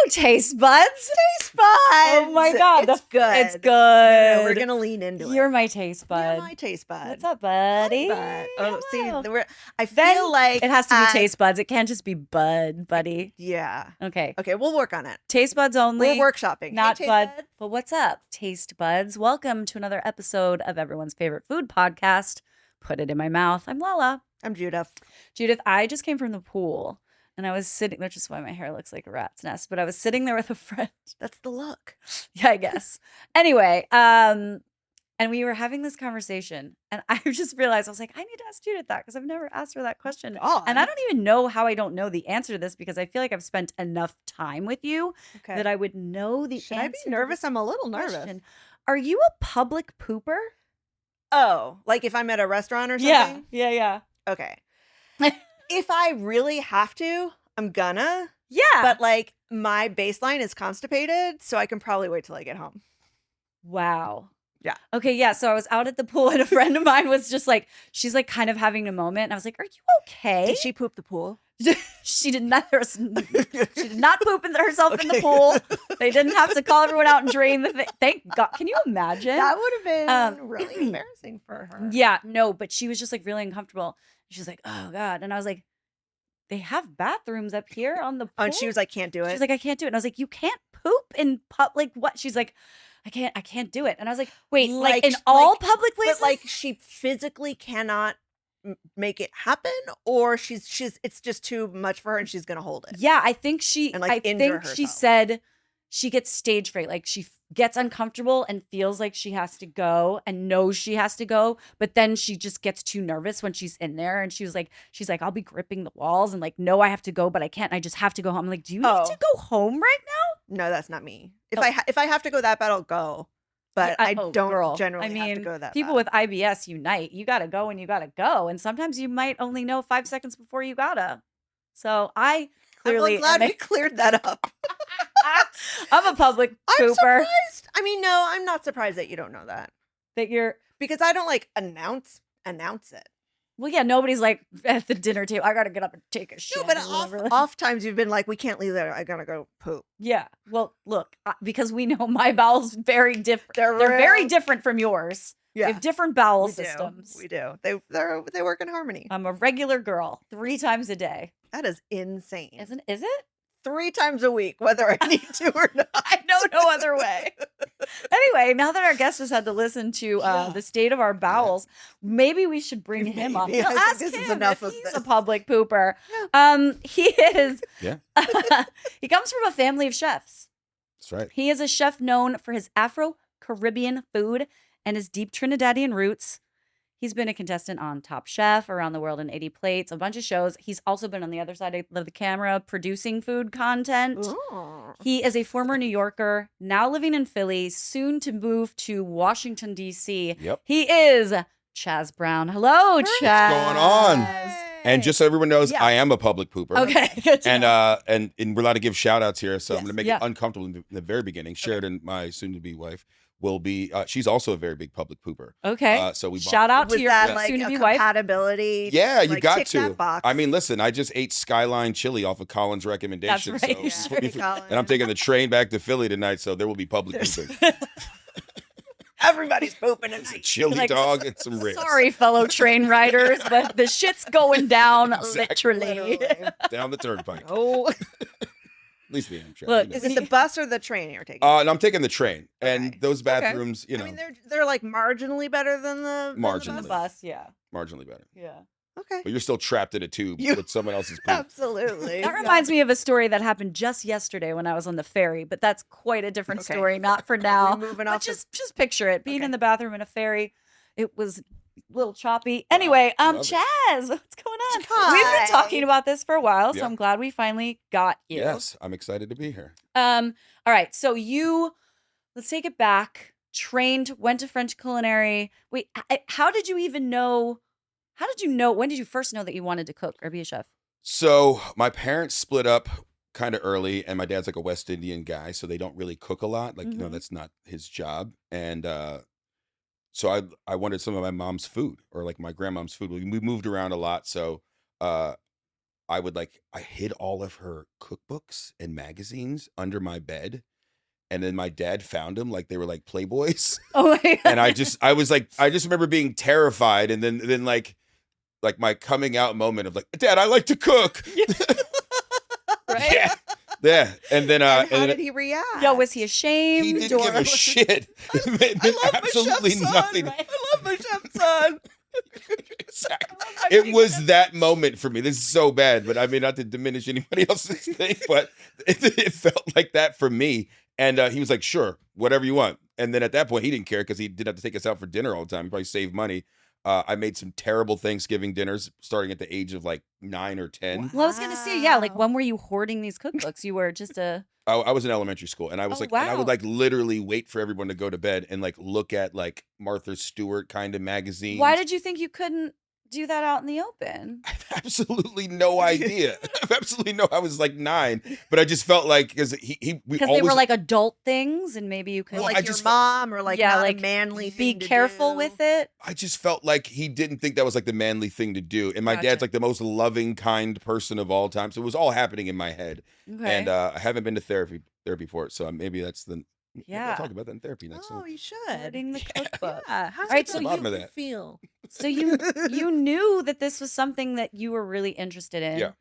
taste buds. Taste buds. Oh my God. It's good. It's good. No, we're going to lean into it. You're my taste bud. You're my taste bud. What's up, buddy? Hi, bud. Oh, see, Hello. I Then feel like it has to be taste buds. It can't just be bud, buddy. Yeah. Okay. Okay, we'll work on it. Taste buds only. We're workshopping. Not Hey, bud. buds. But what's up, taste buds? Welcome to another episode of everyone's favorite food podcast, Put It in My Mouth. I'm Lala. I'm Judith. Judith, I just came from the pool and I was sitting, which is why my hair looks like a rat's nest, but I was sitting there with a friend. That's the look. Yeah, I guess. Anyway, and we were having this conversation and I just realized, I was like, I need to ask Judith that because I've never asked her that question. God. And I don't even know how I don't know the answer to this because I feel like I've spent enough time with you Okay. that I would know the Should answer. I be to nervous? this I'm a little nervous. question. Are you a public pooper? Oh, like if I'm at a restaurant or something? Yeah. Okay. If I really have to, I'm gonna. Yeah. But like my baseline is constipated, so I can probably wait till I get home. Wow. Yeah. Okay, yeah. So I was out at the pool and a friend of mine was just like, she's like kind of having a moment. And I was like, are you okay? Did she poop the pool? She did not. She did not poop herself in the Okay. pool. They didn't have to call everyone out and drain the thing. Thank God. Can you imagine? That would have been Um, really embarrassing for her. Yeah, no, but she was just like really uncomfortable. She's like, oh God. And I was like, they have bathrooms up here on the pool. And she was like, can't do it. She's like, I can't do it. And I was like, you can't poop in public. What? She's like, I can't do it. And I was like, wait, like in all public places? But like she physically cannot make it happen, or it's just too much for her and she's gonna hold it. Yeah, I think she, And, like, I injure think she herself. said she gets stage fright. Like she gets uncomfortable and feels like she has to go and knows she has to go. But then she just gets too nervous when she's in there. And she's like, I'll be gripping the walls and like, no, I have to go, but I can't. I just have to go home. I'm like, do you need to go home right now? No, that's not me. If Oh. if I have to go that bad, I'll go. But I Oh, don't girl. generally I mean, have to go that people bad. with IBS unite. You gotta go when you gotta go, and sometimes you might only know 5 seconds before you gotta. So I clearly, I'm glad we cleared that up. I'm a public I'm pooper. surprised. I mean, no, I'm not surprised that you don't know that That you're because I don't like announce it. well, yeah. Nobody's like at the dinner table. I gotta get up and take a shit. No, but or whatever. off times you've been like, we can't leave there. I gotta go poop. Yeah. Well, look, because we know my bowels very different. They're They're very real- different from yours. We Yeah, have different bowel we systems. do. We do. They work in harmony. I'm a regular girl 3 times a day. That is insane. Is it? 3 times a week, whether I need to or not. I know no other way. Anyway, now that our guest has had to listen to Yeah. the state of our bowels, maybe we should bring him up. Maybe. I think Ask this is him enough if of he's this. a public pooper. He is. Yeah. He comes from a family of chefs. That's right. He is a chef known for his Afro-Caribbean food and his deep Trinidadian roots. He's been a contestant on Top Chef, Around the World in 80 Plates, a bunch of shows. He's also been on the other side of the camera producing food content. Ooh. He is a former New Yorker, now living in Philly, soon to move to Washington, D.C. Yep. He is Chaz Brown. Hello, Chaz. What's going on? Hey. And just so everyone knows, Yeah. I am a public pooper. Okay, good to know. And we're allowed to give shout outs here, so I'm Yes. going to make Yeah. it uncomfortable in the very beginning. Sheridan, my soon to be wife, will be. She's also a very big public pooper. Okay. So we Shout out to Was your that like a soon-to-be wife. compatibility? Yeah, you like, got tick to. that box. I mean, listen, I just ate Skyline chili off of Colin's recommendation. That's right, you So sure did. and I'm taking the train back to Philly tonight, so there will be public pooping. Everybody's pooping It's a tonight. chili Like, dog and some ribs. Sorry, fellow train riders, but the shit's going down Exactly. literally. Down the turnpike. Oh, At least we am. Look, is it the bus or the train you're taking? And I'm taking the train, and Okay. those bathrooms, you know, I mean, they're like marginally better than the Marginally. The bus. bus, yeah. marginally better. Yeah. Okay, But you're still trapped in a tube You- with someone else's poop. absolutely. That reminds me of a story that happened just yesterday when I was on the ferry, but that's quite a different Okay. story, not for Are we now. moving But off just picture it, being Okay. in the bathroom in a ferry. It was a little choppy. Anyway, love it. Chaz, what's going on? We've Hi. been talking about this for a while, so Yeah. I'm glad we finally got you. Yes, I'm excited to be here. All right, so let's take it back. Trained, went to French culinary. Wait, how did you even know? How did you know? When did you first know that you wanted to cook or be a chef? So my parents split up kind of early, and my dad's like a West Indian guy, so they don't really cook a lot. Like, Mhm. that's not his job. And so I wanted some of my mom's food or like my grandmom's food. We moved around a lot, so I hid all of her cookbooks and magazines under my bed. And then my dad found them like they were like Playboys. Oh my And I God. just remember being terrified. And then like my coming out moment of like, Dad, I like to cook. Right? Yeah. Yeah. And then, And how and did then he react? Yo, was he ashamed? he didn't give or- a shit. It meant I love absolutely my chef's nothing. son. I love my chef's son. Exactly. It was that moment for me. This is so bad, but I mean, not to diminish anybody else's thing, but it felt like that for me. And he was like, sure, whatever you want. And then at that point, he didn't care because he didn't have to take us out for dinner all the time. He probably saved money. I made some terrible Thanksgiving dinners starting at the age of like 9 or 10. Well, I was gonna say, yeah, like Wow. when were you hoarding these cookbooks? You were just a I was in elementary school, and I was Oh, like, and I would wow. like literally wait for everyone to go to bed and like look at like Martha Stewart kind of magazines. Why did you think you couldn't do that out in the open? I have absolutely no idea. I have absolutely no. I was like 9, but I just felt like because we Because always they were like adult things, and maybe you Or could Well, like I your just felt- mom, or like Yeah, not like, a manly be thing to careful do. with it. I just felt like he didn't think that was like the manly thing to do. And my Gotcha. dad's like the most loving, kind person of all time. So it was all happening in my head. Okay. And I haven't been to therapy for it. So maybe that's maybe Yeah. I'll talk about that in therapy next Oh, time. you should. Hoarding the cookbook. Yeah. How's Right, it so so you- you feel? So you knew that this was something that you were really interested in. Yeah.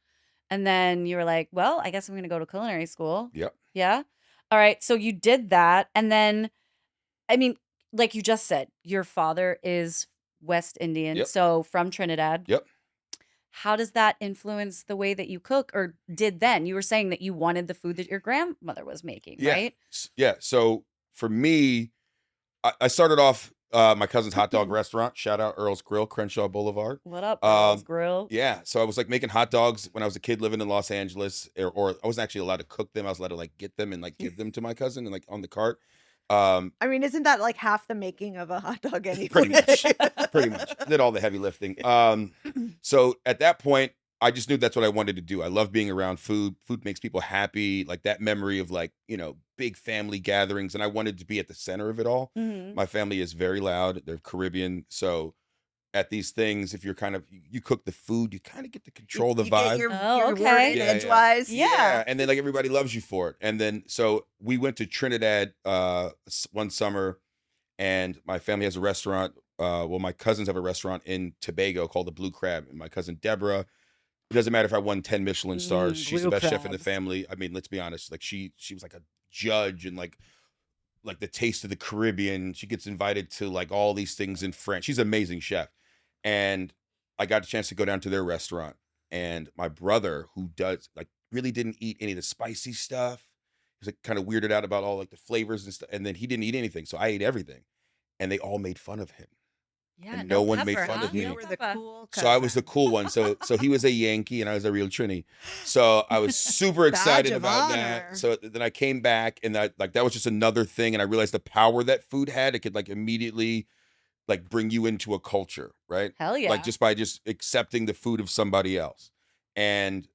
And then you were like, well, I guess I'm gonna go to culinary school. Yep. Yeah. All right. So you did that. And then, I mean, like you just said, your father is West Indian. Yep. So from Trinidad. Yep. How does that influence the way that you cook or did then? You were saying that you wanted the food that your grandmother was making, Yeah. right? Yeah. So for me, I started off my cousin's hot dog restaurant. Shout out Earl's Grill, Crenshaw Boulevard. What up, Earl's Um, Grill? Yeah. So I was like making hot dogs when I was a kid living in Los Angeles, or I wasn't actually allowed to cook them. I was allowed to like get them and like give them to my cousin and like on the cart. I mean, isn't that like half the making of a hot dog anyway? Pretty much. Pretty much did all the heavy lifting. So at that point, I just knew that's what I wanted to do. I love being around food. Food makes people happy. Like that memory of like, big family gatherings. And I wanted to be at the center of it all. Mhm. My family is very loud. They're Caribbean. So at these things, if you're you cook the food, you kind of get to control the You vibe. Get your, Oh, your okay. word in Yeah, edgewise. Yeah. And then like everybody loves you for it. And then so we went to Trinidad one summer, and my family has a restaurant. Well, my cousins have a restaurant in Tobago called the Blue Crab, and my cousin Deborah. It doesn't matter if I won 10 Michelin stars. She's the Blue best chef in the Crabs. family. I mean, let's be honest. Like she was like a judge and like the taste of the Caribbean. She gets invited to like all these things in France. She's an amazing chef. And I got a chance to go down to their restaurant. And my brother, who does like really didn't eat any of the spicy stuff, he was like kind of weirded out about all like the flavors and stuff. And then he didn't eat anything. So I ate everything. And they all made fun of him. Yeah. And no one made fun of me. You were the cool So I was the cousin. cool one. So he was a Yankee and I was a real Trini. So I was super excited of about honor. that. So then I came back and that was just another thing. And I realized the power that food had. It could like immediately like bring you into a culture, right? Hell yeah. Like just by just accepting the food of somebody else. And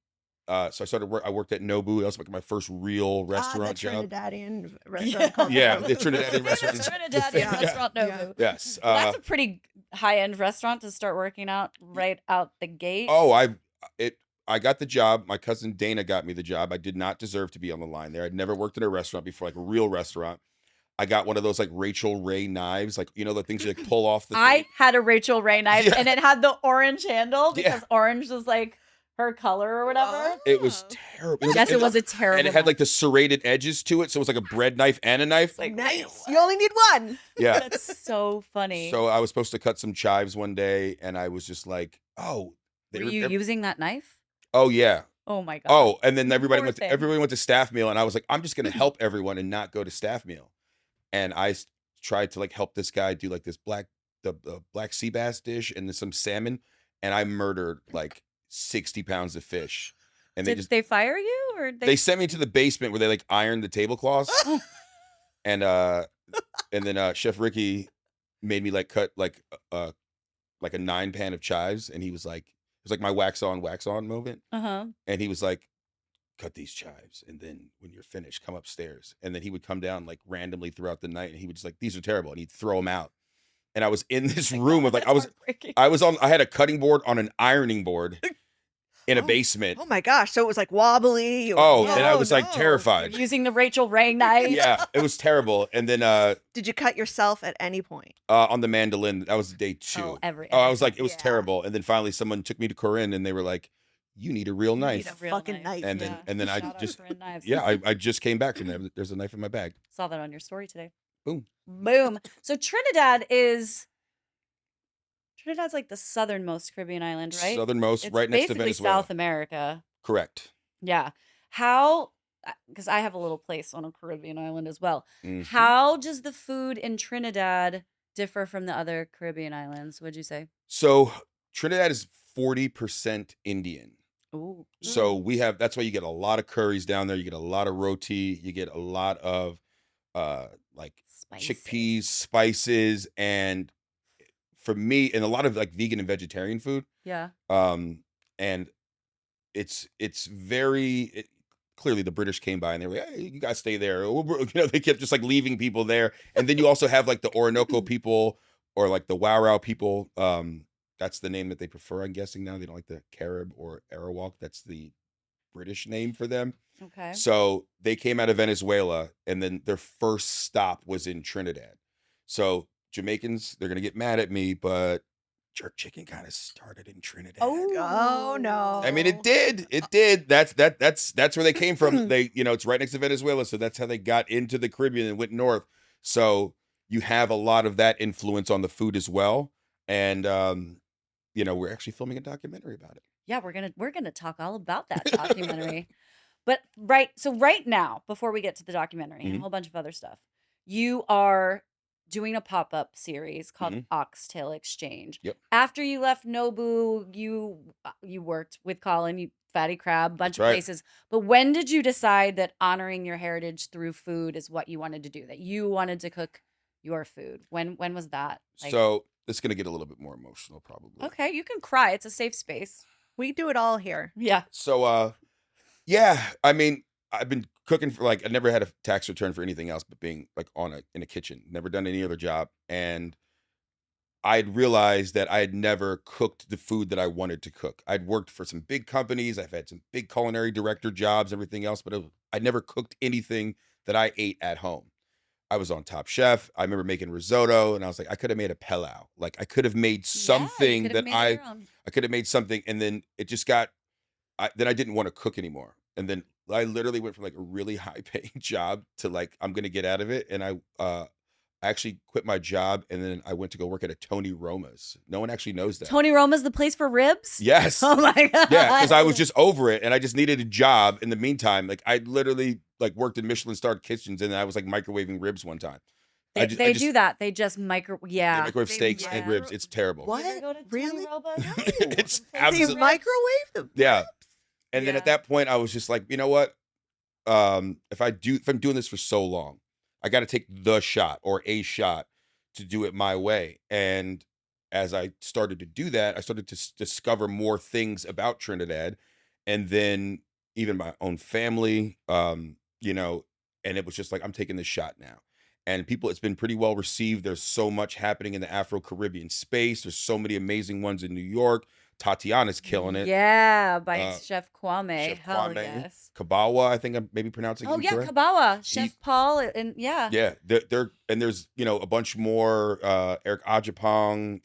so I started I worked at Nobu. That was like my first real restaurant the job. Trinidadian restaurant called Yeah, Nobu. the Trinidadian restaurant. Famous Trinidadian Yeah. restaurant Nobu. Yeah. Yes. Well, that's a pretty high-end restaurant to start working out right out the gate. Oh, I got the job. My cousin Dana got me the job. I did not deserve to be on the line there. I'd never worked in a restaurant before, like a real restaurant. I got one of those like Rachel Ray knives, like the things you like pull off the I thing. had a Rachel Ray knife, Yeah. and it had the orange handle Yeah. because orange was like her color or whatever. It was Oh. terrible. Yes, it was a terrible. And it had like the serrated edges to it, so it was like a bread knife and a knife. like Nice. You only need one. Yeah. That's so funny. So I was supposed to cut some chives one day, and I was just like, "Oh, were you using that knife? oh yeah, Oh my god. oh." And then You everybody poor thing. went to staff meal, and I was like, "I'm just gonna help everyone and not go to staff meal." And I tried to like help this guy do like this the black sea bass dish and then some salmon, and I murdered like 60 pounds of fish. And Did they fire you or they sent me to the basement where they like ironed the tablecloths. and then Chef Ricky made me like cut like a 9-pan of chives, and he was like, it was like my wax on moment. Uh-huh. And he was like, cut these chives, and then when you're finished, come upstairs. And then he would come down like randomly throughout the night, and he would just like, these are terrible, and he'd throw them out. And I was in this room with like I had a cutting board on an ironing board. in a basement. Oh my gosh! So it was like wobbly. Oh, and I was like no. terrified. Using the Rachel Ray knife. Yeah, it was terrible. And then Did you cut yourself at any point? on the mandolin, that was day 2. Oh, I was like, it was Yeah. terrible. And then finally someone took me to Corinne and they were like, you need a real You need knife. a fucking knife. And then and then I Shout out just Corinne Knives. I just came back from there. There's a knife in my bag. Saw that on your story today. Boom. Boom. So Trinidad's like the southernmost Caribbean island, right? Southernmost, It's right next to basically Venezuela. South America. Correct. Yeah. How, because I have a little place on a Caribbean island as well. Mhm. How does the food in Trinidad differ from the other Caribbean islands? Would you say? So Trinidad is 40% Indian. Ooh. So that's why you get a lot of curries down there. You get a lot of roti. You get a lot of like chickpeas, spices, and for me, and a lot of like vegan and vegetarian food. Yeah. And it's very clearly the British came by and they were like, hey, you guys stay there. They kept just like leaving people there. And then you also have like the Orinoco people or like the Warao people. That's the name that they prefer, I'm guessing now. They don't like the Carib or Arawak. That's the British name for them. Okay. So they came out of Venezuela and then their first stop was in Trinidad. So Jamaicans, they're going to get mad at me, but jerk chicken kind of started in Trinidad. Oh no! I mean, it did. It did. That's where they came from. It's right next to Venezuela, so that's how they got into the Caribbean and went north. So you have a lot of that influence on the food as well. And we're actually filming a documentary about it. Yeah, we're gonna talk all about that documentary. But right now, before we get to the documentary and a whole bunch of other stuff, you are doing a pop-up series called Oxtail Exchange. Yep. After you left Nobu, you worked with Colin, Fatty Crab, bunch of places. But when did you decide that honoring your heritage through food is what you wanted to do? That you wanted to cook your food? When was that? So it's gonna get a little bit more emotional, probably. Okay, you can cry. It's a safe space. We do it all here. Yeah. So I mean, I've been cooking for I never had a tax return for anything else but being like in a kitchen. Never done any other job. And I'd realized that I had never cooked the food that I wanted to cook. I'd worked for some big companies. I've had some big culinary director jobs, everything else, but I never cooked anything that I ate at home. I was on Top Chef. I remember making risotto, and I was like, I could have made a pilau. Like I could have made something I could have made something, and then it just then I didn't want to cook anymore. And then I literally went from like a really high paying job to like, I'm going to get out of it. And I actually quit my job. And then I went to go work at a Tony Roma's. No one actually knows that. Tony Roma's the place for ribs? Yes. Oh my God. Yeah. Cause I was just over it and I just needed a job. In the meantime, like I literally like worked in Michelin starred kitchens and I was like microwaving ribs one time. They do that. They just microwave steaks and ribs. It's terrible. What? You ever go to Really? Tony Roma? No. It's They absolutely microwave them. Yeah. And then at that point, I was just like, you know what? If I'm doing this for so long, I got to take the shot or a shot to do it my way. And as I started to do that, I started to discover more things about Trinidad, and then even my own family, and it was just like, I'm taking this shot now. And it's been pretty well received. There's so much happening in the Afro-Caribbean space. There's so many amazing ones in New York. Tatiana's killing it. Yeah, by Chef Kwame. Chef Hell Kwame. yes. Kabawa, I think I'm maybe pronouncing it correct. Kabawa. Chef Paul and yeah. Yeah, and there's a bunch more. Eric Ajapong,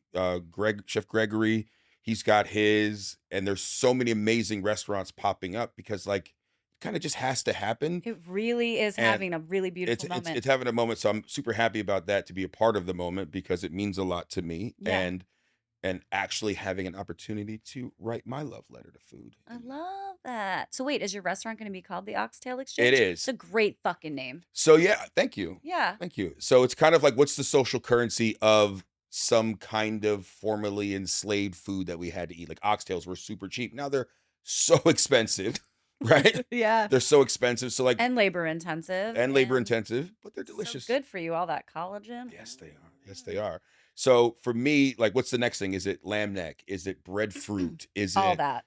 Chef Gregory, he's got his, and there's so many amazing restaurants popping up because like it kind of just has to happen. It really is And having a really beautiful moment. It's having a moment, so I'm super happy about that, to be a part of the moment because it means a lot to me. Yeah. And actually having an opportunity to write my love letter to food. I love that. So wait, is your restaurant going to be called the Oxtail Exchange? It is. It's a great fucking name. So yeah, thank you. Yeah. Thank you. So it's kind of like, what's the social currency of some kind of formerly enslaved food that we had to eat? Like oxtails were super cheap. Now they're so expensive, right? Yeah. They're so expensive. So like, And labor intensive. and labor intensive, but they're delicious. So good for you, all that collagen. Yes, they are. Yes, they are. So for me, like, what's the next thing? Is it lamb neck? Is it breadfruit? Is All it, that.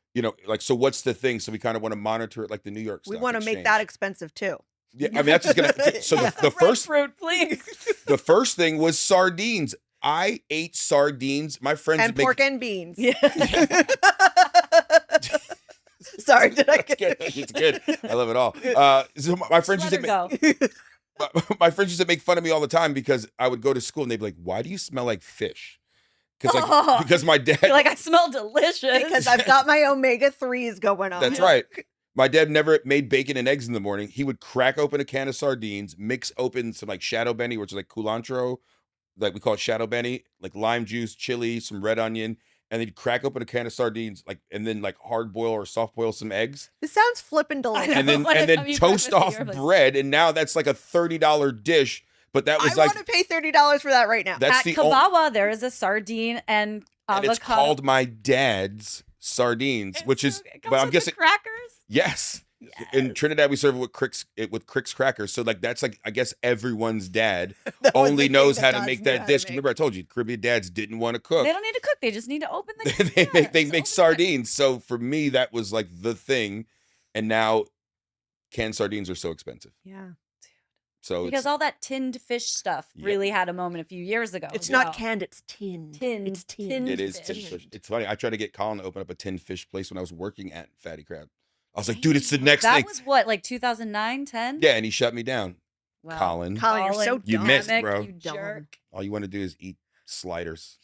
so what's the thing? So we kind of want to monitor it like the New York We Stock want to make Exchange. that expensive too. Yeah, I mean, that's just going to, so the first, Fruit, please. the first thing was sardines. I ate sardines. My friends And would make, pork and beans. Yeah. Sorry, did I It's get good. It's good. I love it all. So my friends Just used let to her make, go. my friends used to make fun of me all the time because I would go to school and they'd be like, "Why do you smell like fish?" Because my dad. You're like, I smell delicious. because I've got my omega-3s going on. That's right. My dad never made bacon and eggs in the morning. He would crack open a can of sardines, mix open some like shadow benny, which is like culantro, like we call it shadow benny, like lime juice, chili, some red onion, and then he'd crack open a can of sardines, like and then like hard boil or soft boil some eggs, This sounds flippin' delicious. I and know. then What and if then I'm eating toast breakfast at off your place? bread, and now that's like a $30 dish. But that was I like want to pay $30 for that right now. that's At the Kawawa, there is a sardine and and avocado. it's called my dad's sardines, It's which so is good. It comes but I'm with the guessing crackers. yes. In Trinidad, we serve it with Crick's crackers. So like that's like I guess everyone's dad That was only the knows thing how that to make dads knew that how to dish. make. Remember, I told you Caribbean dads didn't want to cook. They don't need to cook. They just need to open the they can. make Just open sardines. So for me, that was like the thing. And now canned sardines are so expensive. Yeah. So because it's all that tinned fish stuff Yep. really had a moment a few years ago. It's as not well. canned, it's tinned. Tinned. It's tinned. Tinned it is fish. tinned fish. It's funny. I tried to get Colin to open up a tinned fish place when I was working at Fatty Crab. I was like, dude, it's the next That thing. was what, like 2009, 10? Yeah, and he shut me down. Wow. Colin. Colin, you're so You dumb. missed, Damn it, bro. You jerk. All you want to do is eat sliders.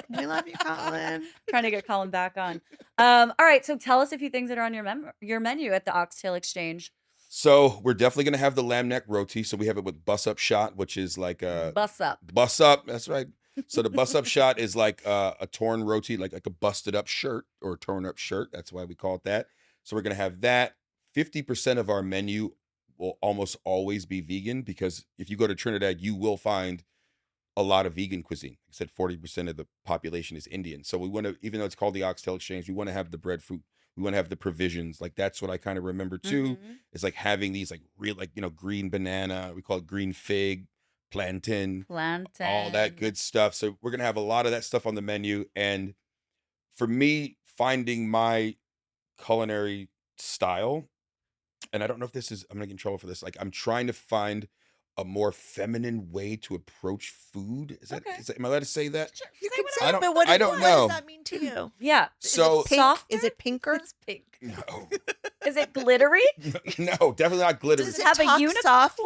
We love you, Colin. Trying to get Colin back on. All right, so tell us a few things that are on your menu at the Oxtail Exchange. So we're definitely gonna have the lamb neck roti. So we have it with bus up shot, which is like a Bus up. bus up. That's right. So the bus up shot is like a torn roti, like a busted up shirt or a torn up shirt. That's why we call it that. So we're gonna have that. 50% of our menu will almost always be vegan because if you go to Trinidad, you will find a lot of vegan cuisine. I said 40% of the population is Indian. So we want to, even though it's called the Oxtail Exchange, we want to have the breadfruit. We want to have the provisions. Like that's what I kind of remember too. Mhm. It's like having these like real, like, green banana. We call it green fig, plantain, Plantain. all that good stuff. So we're going to have a lot of that stuff on the menu. And for me, finding my culinary style, and I don't know if this is, I'm going to get in trouble for this. Like I'm trying to find a more feminine way to approach food. Is that, Okay. am I allowed to say that? Sure, You say can what say I it, don't- but what I don't what know. does that mean to you? Yeah. So- Pink? Soft? Is it pinker? It's pink. No, Is it glittery? no, definitely not glittery. Does it have a talk unicorn? softly?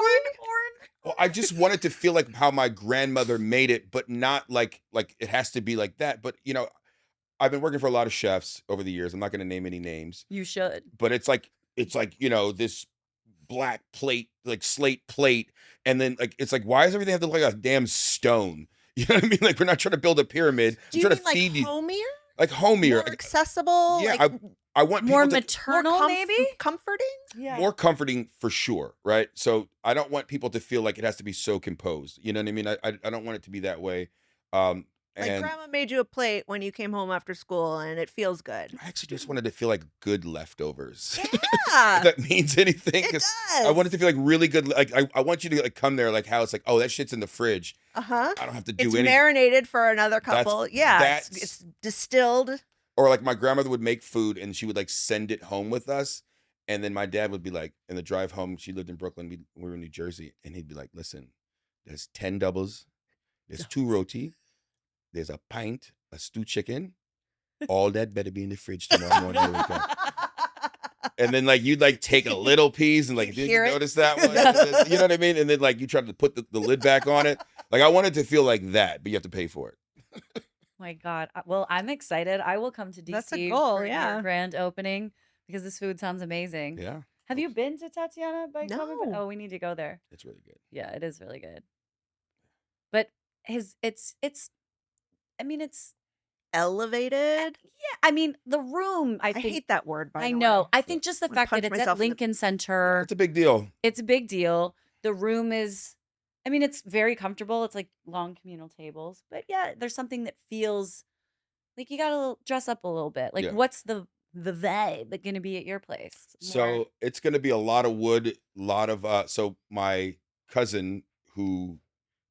Well, I just wanted to feel like how my grandmother made it, but not like it has to be like that. But I've been working for a lot of chefs over the years. I'm not going to name any names, You should. but it's like this black plate, like slate plate, and then like it's like why does everything have to look like a damn stone? You know what I mean? Like we're not trying to build a pyramid. Do We're you trying mean to like feed you homier? like homier. More accessible? Yeah, like, I want More people to, maternal, maybe? Comforting? Yeah. more comforting for sure, right? So I don't want people to feel like it has to be so composed. You know what I mean? I don't want it to be that way. Like And grandma made you a plate when you came home after school and it feels good. I actually just wanted to feel like good leftovers. Yeah. If that means anything, It 'cause does. I want it to feel like really good. Like I want you to like come there like how it's like, oh, that shit's in the fridge. Uh-huh. I don't have to do It's anything. marinated for another couple. Yeah. It's that's- distilled. Or like my grandmother would make food and she would like send it home with us. And then my dad would be like, in the drive home, she lived in Brooklyn, we were in New Jersey, and he'd be like, listen, there's 10 doubles, there's 2 roti, there's a pint, a stew chicken. All that better be in the fridge tomorrow morning when we come. And then like you'd like take a little piece and like, You did you hear it? notice that one? And then- you know what I mean? And then like you try to put the lid back on it. Like I wanted to feel like that, but you have to pay for it. My God. Well, I'm excited. I will come to DC That's a goal, for yeah. your grand opening because this food sounds amazing. Yeah, Have you been to Tatiana by Common Bread? No. Oh, we need to go there. it's really good. Yeah, it is really good. But it's I mean it's Elevated. yeah, I mean the room I I think hate that word, by I the know. way. I think just the I'm gonna fact that punch it's at myself in the- Lincoln Center, It's a big deal. it's a big deal. The room is I mean it's very comfortable. It's like long communal tables. But yeah, there's something that feels like you got to dress up a little bit. Like Yeah. what's the vibe going to be at your place? More- So it's going to be a lot of wood, lot of so my cousin who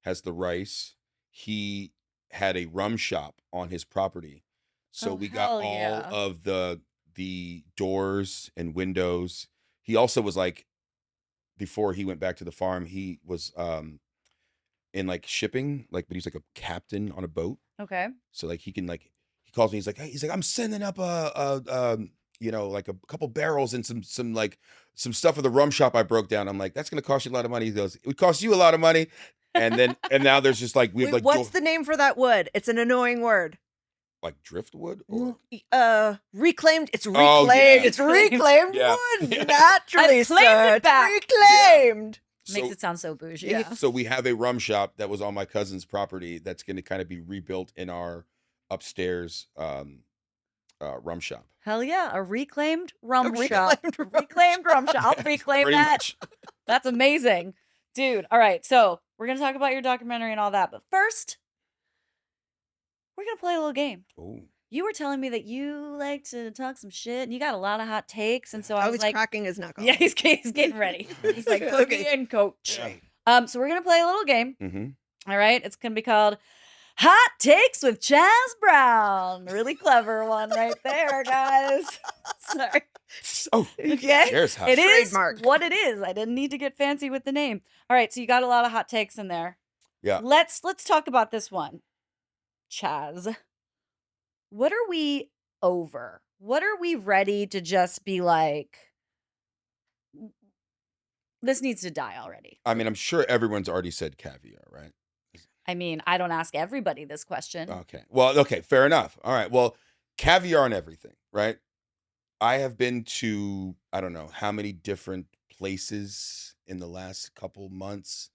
has the rice, he had a rum shop on his property. So Oh, we got hell all yeah. of the doors and windows. He also was like before he went back to the farm, he was in like shipping, like but he's like a captain on a boat. Okay. So like he can like he calls me. He's like, hey, I'm sending up a you know, like a couple barrels and some like some stuff of the rum shop I broke down. I'm like, that's gonna cost you a lot of money. He goes, it would cost you a lot of money. And now there's just like we have Wait, like what's the name for that wood? It's an annoying word. like driftwood or Reclaimed. It's Oh, reclaimed. yeah. It's reclaimed Yeah. wood. Yeah. Naturally, I've claimed sir. it It's back. reclaimed. Makes so, it sound so bougie. Yeah. so we have a rum shop that was on my cousin's property that's going to kind of be rebuilt in our upstairs rum shop. Hell yeah, a reclaimed rum A shop. reclaimed rum Reclaimed rum shop. I'll reclaim Pretty that. much. That's amazing. Dude, all right. So we're going to talk about your documentary and all that. But first, we're going to play a little game. Oh, You were telling me that you like to talk some shit and you got a lot of hot takes. And so I Oh, was he's like, cracking his knuckles. yeah, he's getting ready. He's like, put me Okay. in, coach. yeah. So we're going to play a little game. Mm-hmm. All right. It's going to be called Hot Takes with Chaz Brown. Really clever one right there, guys. Sorry. Oh, Okay. there's hot. It is Trademark. what it is. I didn't need to get fancy with the name. All right, so you got a lot of hot takes in there. Yeah. Let's talk about this one. Chaz, what are we over? What are we ready to just be like, this needs to die already? I mean, I'm sure everyone's already said caviar, right? I mean, I don't ask everybody this question. Okay. Well, okay, fair enough. All right. Well, caviar and everything, right? I have been to, I don't know how many different places in the last couple months,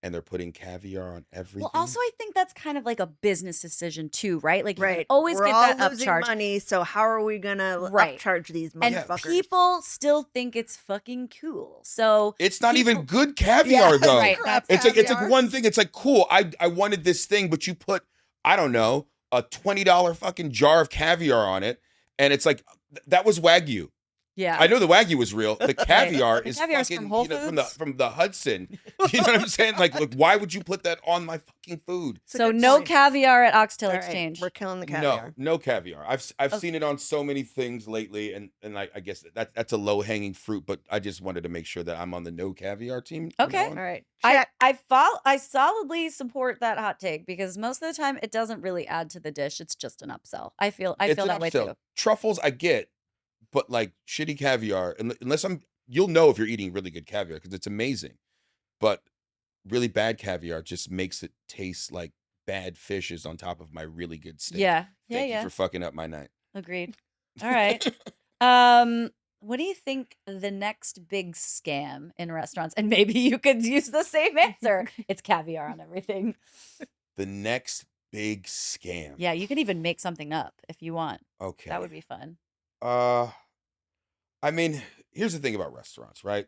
and they're putting caviar on everything. Well, also, I think that's kind of like a business decision too, right? Like, you Right. always We're get all that losing upcharge. money, so how are we gonna Right. upcharge these And motherfuckers? people still think it's fucking cool. So It's not people- even good caviar though. right. Crap It's like caviar. one thing. It's like cool. I wanted this thing, but you put, I don't know, a $20 fucking jar of caviar on it, and it's like that was Wagyu. Yeah. I know the Wagyu was real. The caviar The is caviar's fucking from Whole from the Foods? Hudson. You know what I'm saying? Like, look, why would you put that on my fucking food? It's a So good no point. caviar at Oxtail All right, Exchange. We're killing the caviar. No caviar. I've Okay. seen it on so many things lately, and I guess that's a low hanging fruit. But I just wanted to make sure that I'm on the no caviar team. from Okay. now on. All right. I solidly support that hot take because most of the time it doesn't really add to the dish. It's just an upsell. I feel It's that an way upsell. too. Truffles, I get, but like shitty caviar, unless you'll know if you're eating really good caviar because it's amazing. But really bad caviar just makes it taste like bad fishes on top of my really good steak. Yeah. Thank you for fucking up my night. Agreed. All right. What do you think the next big scam in restaurants? And maybe you could use the same answer. It's caviar on everything. The next big scam. Yeah, you can even make something up if you want. Okay. That would be fun. I mean, here's the thing about restaurants, right?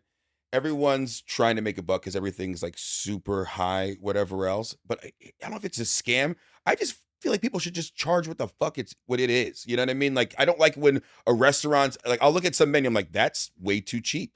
Everyone's trying to make a buck because everything's like super high, whatever else. But I don't know if it's a scam. I just feel like people should just charge what the fuck what it is. You know what I mean? Like, I don't like when a restaurant's like, I'll look at some menu, I'm like, that's way too cheap.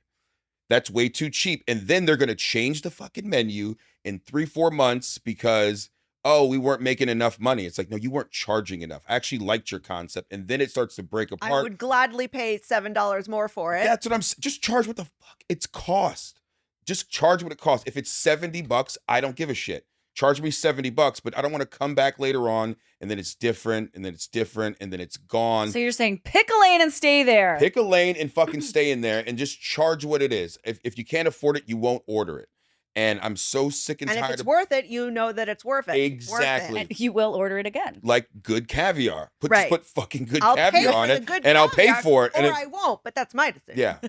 That's way too cheap. And then they're gonna change the fucking menu in 3-4 months because we weren't making enough money. It's like, no, you weren't charging enough. I actually liked your concept. And then it starts to break apart. I would gladly pay $7 more for it. That's what I'm saying. Just charge what the fuck it's cost. Just charge what it costs. If it's $70, I don't give a shit. Charge me $70, but I don't want to come back later on and then it's different and then it's different and then it's gone. So you're saying pick a lane and stay there. Pick a lane and fucking stay in there and just charge what it is. If you can't afford it, you won't order it. And I'm so sick and And if tired it's of worth it, you know that it's worth it. Exactly. And you will order it again. like good caviar. Just Right. put fucking good I'll pay caviar for on the it good and I'll pay caviar, for it. or And I won't, but that's my decision. yeah.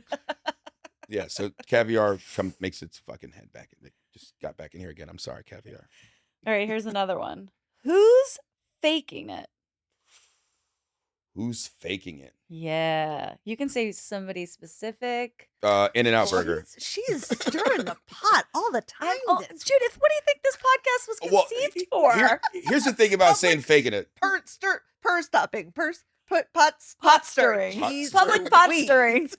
Yeah, so caviar makes its fucking head back. It just got back in here again. I'm sorry, caviar. All right, here's another one. Who's faking it? Who's faking it? Yeah. You can say somebody specific. In-N-Out Burger. She's stirring the pot all the time. this Judith, what do you think this podcast was Well, conceived for? Here's the thing about saying faking it. Purse stopping, pot stirring. Pot Jeez Public pot Louise. stirring.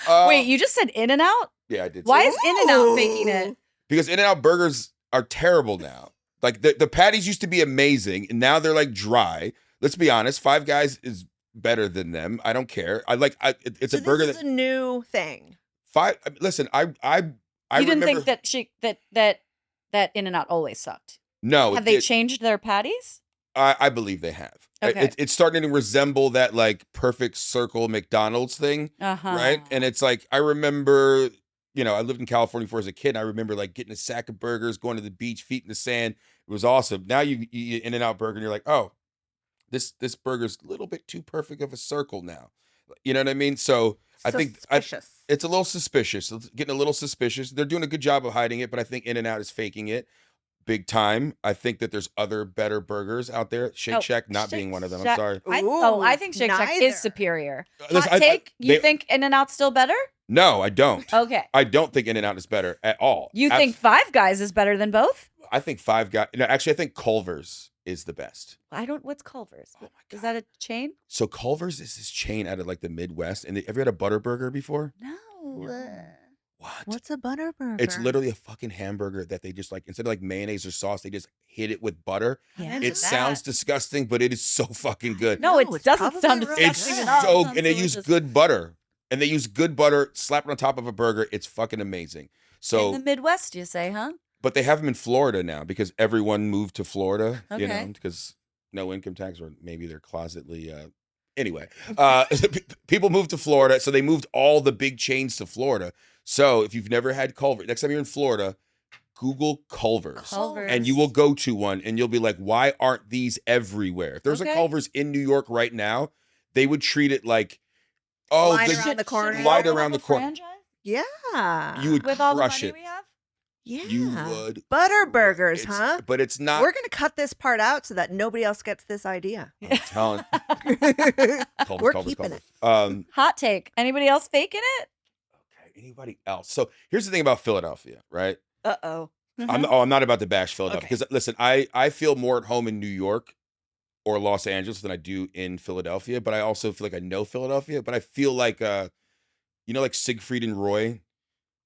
Uh, Wait, you just said In-N-Out? Yeah, I did. Why say is that. In-N-Out faking it? Ooh. Because In-N-Out burgers are terrible now. Like the patties used to be amazing, and now they're like dry. Let's be honest. Five Guys is better than them. I don't care. It's So a burger this is a new thing. Listen, I You didn't remember, think that In-N-Out always sucked. no. Have they it- changed their patties? I believe they have. Okay. It's starting to resemble that like perfect circle McDonald's thing, right? And it's like I remember, I lived in California before as a kid. And I remember like getting a sack of burgers, going to the beach, feet in the sand. It was awesome. Now you eat In-N-Out burger, and you're like, oh, this burger's a little bit too perfect of a circle now. You know what I mean? So I think Suspicious. it's a little suspicious. It's getting a little suspicious. They're doing a good job of hiding it, but I think In-N-Out is faking it big time. I think that there's other better burgers out there. Shake Shack not being one of them. I'm sorry. I think Shake Shack neither. is superior. Listen, Hot take? You think In-N-Out's still better? No, I don't. Okay. I don't think In-N-Out is better at all. You think Five Guys is better than both? I think Five Guys. No, actually, I think Culver's is the best. What's Culver's? Oh my God. Is that a chain? So Culver's is this chain out of like the Midwest. And have you had a butter burger before? No. What? What's a butter burger? It's literally a fucking hamburger that they just like, instead of like mayonnaise or sauce, they just hit it with butter. Yeah. It sounds disgusting, but it is so fucking good. No, it it's doesn't probably sound really disgusting good. at all. So, It sounds and they use delicious. good butter. And they use good butter, slap it on top of a burger. It's fucking amazing. So, In the Midwest, you say, huh? but they have them in Florida now because everyone moved to Florida, Okay. because no income tax, or maybe they're closetly. Anyway, people moved to Florida. So they moved all the big chains to Florida. So if you've never had Culver, next time you're in Florida, Google Culver's. And you will go to one and you'll be like, why aren't these everywhere? If there's a Culver's in New York right now, they would treat it like, Line around the corner. Light around the corner. Franchise? Yeah. You would With all the crush money it. we have? Yeah. You would. Butter burgers, It's- huh? But it's not. We're going to cut this part out so that nobody else gets this idea. I'm telling. We're keeping it. Hot take. Anybody else faking it? Okay. Anybody else? So here's the thing about Philadelphia, right? Uh-oh. I'm not about to bash Philadelphia Okay. because listen, I feel more at home in New York or Los Angeles than I do in Philadelphia, but I also feel like I know Philadelphia, but I feel like like Siegfried and Roy,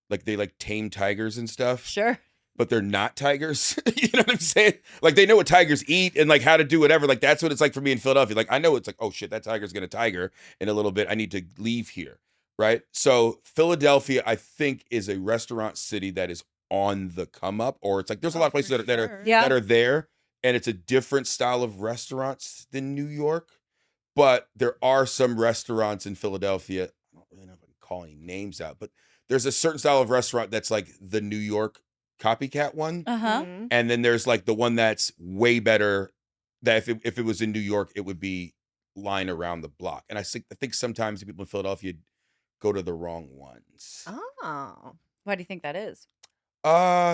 like they like tame tigers and stuff, Sure. but they're not tigers. You know what I'm saying? Like they know what tigers eat and like how to do whatever. Like that's what it's like for me in Philadelphia. Like I know it's like, oh shit, that tiger's gonna tiger in a little bit. I need to leave here. Right. So Philadelphia, I think, is a restaurant city that is on the come up, or it's like there's a lot of places that are Yeah. that are there, and it's a different style of restaurants than New York. But there are some restaurants in Philadelphia. I don't really know if I can call any names out, but there's a certain style of restaurant that's like the New York copycat one. Uh-huh. Mhm. And then there's like the one that's way better, that if it was in New York, it would be lying around the block. And I think sometimes people in Philadelphia go to the wrong ones. Oh. Why do you think that is?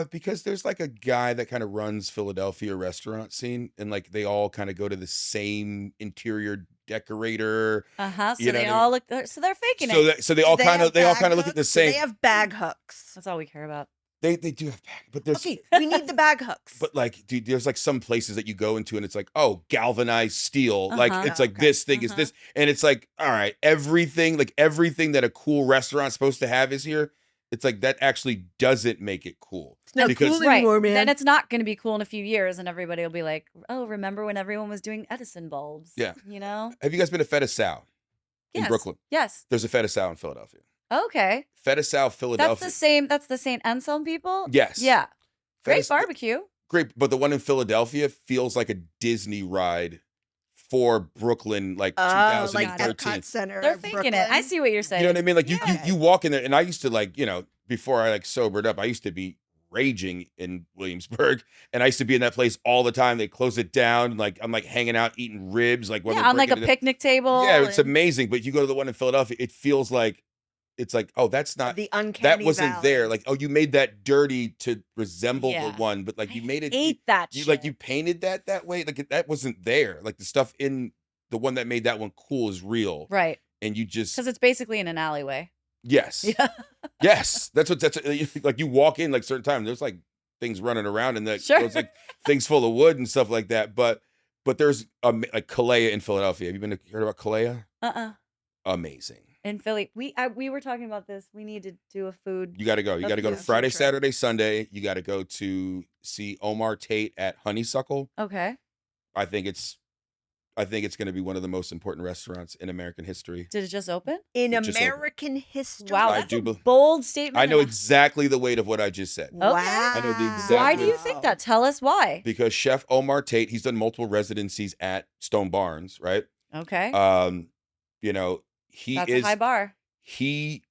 Because there's like a guy that kind of runs Philadelphia restaurant scene, and like they all kind of go to the same interior decorator. Uh-huh. So You know they what I all look so they're faking So it. they all Do kind have of bag look at the hooks? same. They have bag hooks. That's all we care about. They do have bag, but there's Okay, we need the bag hooks. but like, dude, there's like some places that you go into and it's like, oh, galvanized steel. Like Uh-huh. it's like Okay. this thing is Uh-huh. this. And it's like, all right, everything that a cool restaurant's supposed to have is here. It's like that actually doesn't make it cool. It's not because- cool Right. anymore, man. Then it's not going to be cool in a few years, and everybody will be like, "Oh, remember when everyone was doing Edison bulbs?" Yeah. You know. Have you guys been to Feta Sal in Yes. Brooklyn? Yes. There's a Feta Sal in Philadelphia. Okay. Feta Sal, That's Philadelphia. the same. That's the St. Anselm people. Yes. Yeah. Great Feta- barbecue. Great, but the one in Philadelphia feels like a Disney ride for Brooklyn, like like 2013. Epcot Center. They're faking it. I see what you're saying. You know what I mean? Like Yeah. you walk in there, and I used to like, before I like sobered up, I used to be raging in Williamsburg, and I used to be in that place all the time. They close it down, like I'm like hanging out eating ribs, like when Yeah, they're on like a breaking it- picnic table. Yeah, it's and- amazing. But you go to the one in Philadelphia, it feels like it's like, oh, that's not The uncanny that wasn't valley. there. Like, oh, you made that dirty to resemble Yeah. the one, but like you made it. Ate that. You shit. like you painted that way. Like that wasn't there. Like the stuff in the one that made that one cool is real, right? and you just Because it's basically in an alleyway. yes, Yeah. yes. That's like you walk in like certain times. There's like things running around and Sure. there's like things full of wood and stuff like that. But there's like Kalea in Philadelphia. Have you heard about Kalea? Amazing. In Philly, we were talking about this. We need to do a food. You got to go. You A got to go to food Friday, trip. Saturday, Sunday. You got to go to see Omar Tate at Honeysuckle. Okay. I think it's I think it's going to be one of the most important restaurants in American history. Did it just open? In It just opened. American history. Wow, I that's do a bel- bold statement. I know and a- exactly the weight of what I just said. Wow. I know the exact Why do you weight. think that? Tell us why. Because Chef Omar Tate, he's done multiple residencies at Stone Barns, right? Okay. You know, That's a high bar. he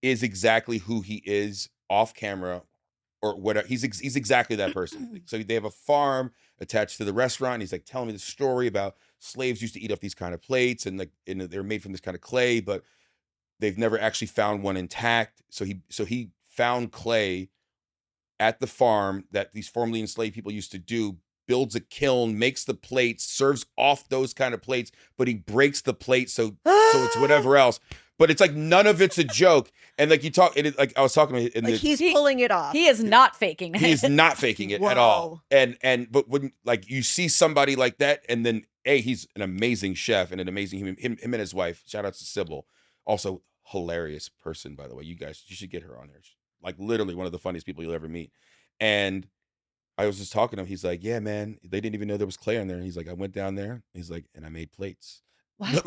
is exactly who he is off camera or whatever. He's exactly that person. So they have a farm attached to the restaurant. He's like telling me the story about slaves used to eat off these kind of plates and they're made from this kind of clay, but they've never actually found one intact. So he found clay at the farm that these formerly enslaved people used to do, builds a kiln, makes the plates, serves off those kind of plates, but he breaks the plate so it's whatever else. But it's like none of it's a joke. And like like I was talking to him, Like he's pulling it off. He is not faking it. he is not faking it at all. But when like you see somebody like that, and then he's an amazing chef and an amazing human. Him and his wife. Shout out to Sybil, also hilarious person, by the way. You should get her on there. She's, like literally one of the funniest people you'll ever meet. And I was just talking to him. He's like, yeah, man, they didn't even know there was clay on there. And he's like, I went down there. He's like, and I made plates. Wow.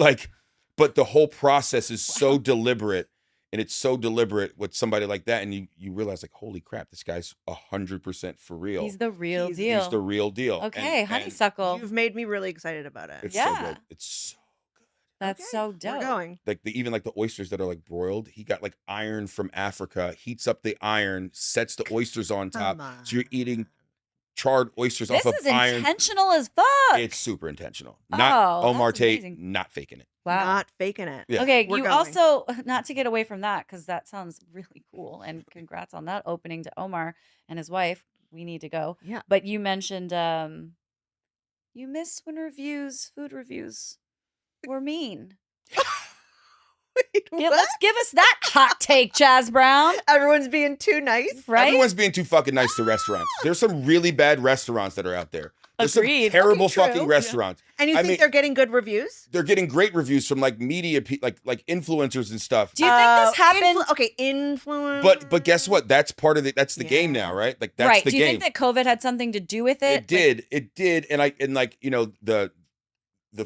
But the whole process is so deliberate, and it's so deliberate with somebody like that. And you realize like, holy crap, this guy's 100% for real. He's the real deal. He's the real deal. Okay, And honeysuckle. You've made me really excited about it. it's Yeah. so good. It's so good. That's Okay, so dope. We're going. Like even like the oysters that are like broiled, he got like iron from Africa, heats up the iron, sets the oysters on top. Come So you're on. eating charred oysters This off of is iron. intentional as fuck. It's super intentional. Oh, Not Omar that's Tate, amazing. not faking it. Wow. Not faking it. Yeah. Okay, We're you going. also, not to get away from that, because that sounds really cool, and congrats on that opening to Omar and his wife. We need to go. Yeah. But you mentioned you miss when food reviews were mean. Wait, what? Let's give us that hot take, Chaz Brown. Everyone's being too nice. Right? Everyone's being too fucking nice to restaurants. There's some really bad restaurants that are out there. There's Agreed. some terrible Okay, true. fucking Yeah. restaurants. And you I think mean- they're getting good reviews? They're getting great reviews from like media, like influencers and stuff. Do you think this happened? Okay, influence. But guess what? That's part of it. That's the game Yeah. now, right? Like that's Right. the Do you game. think that COVID had something to do with it? It did, and like you know the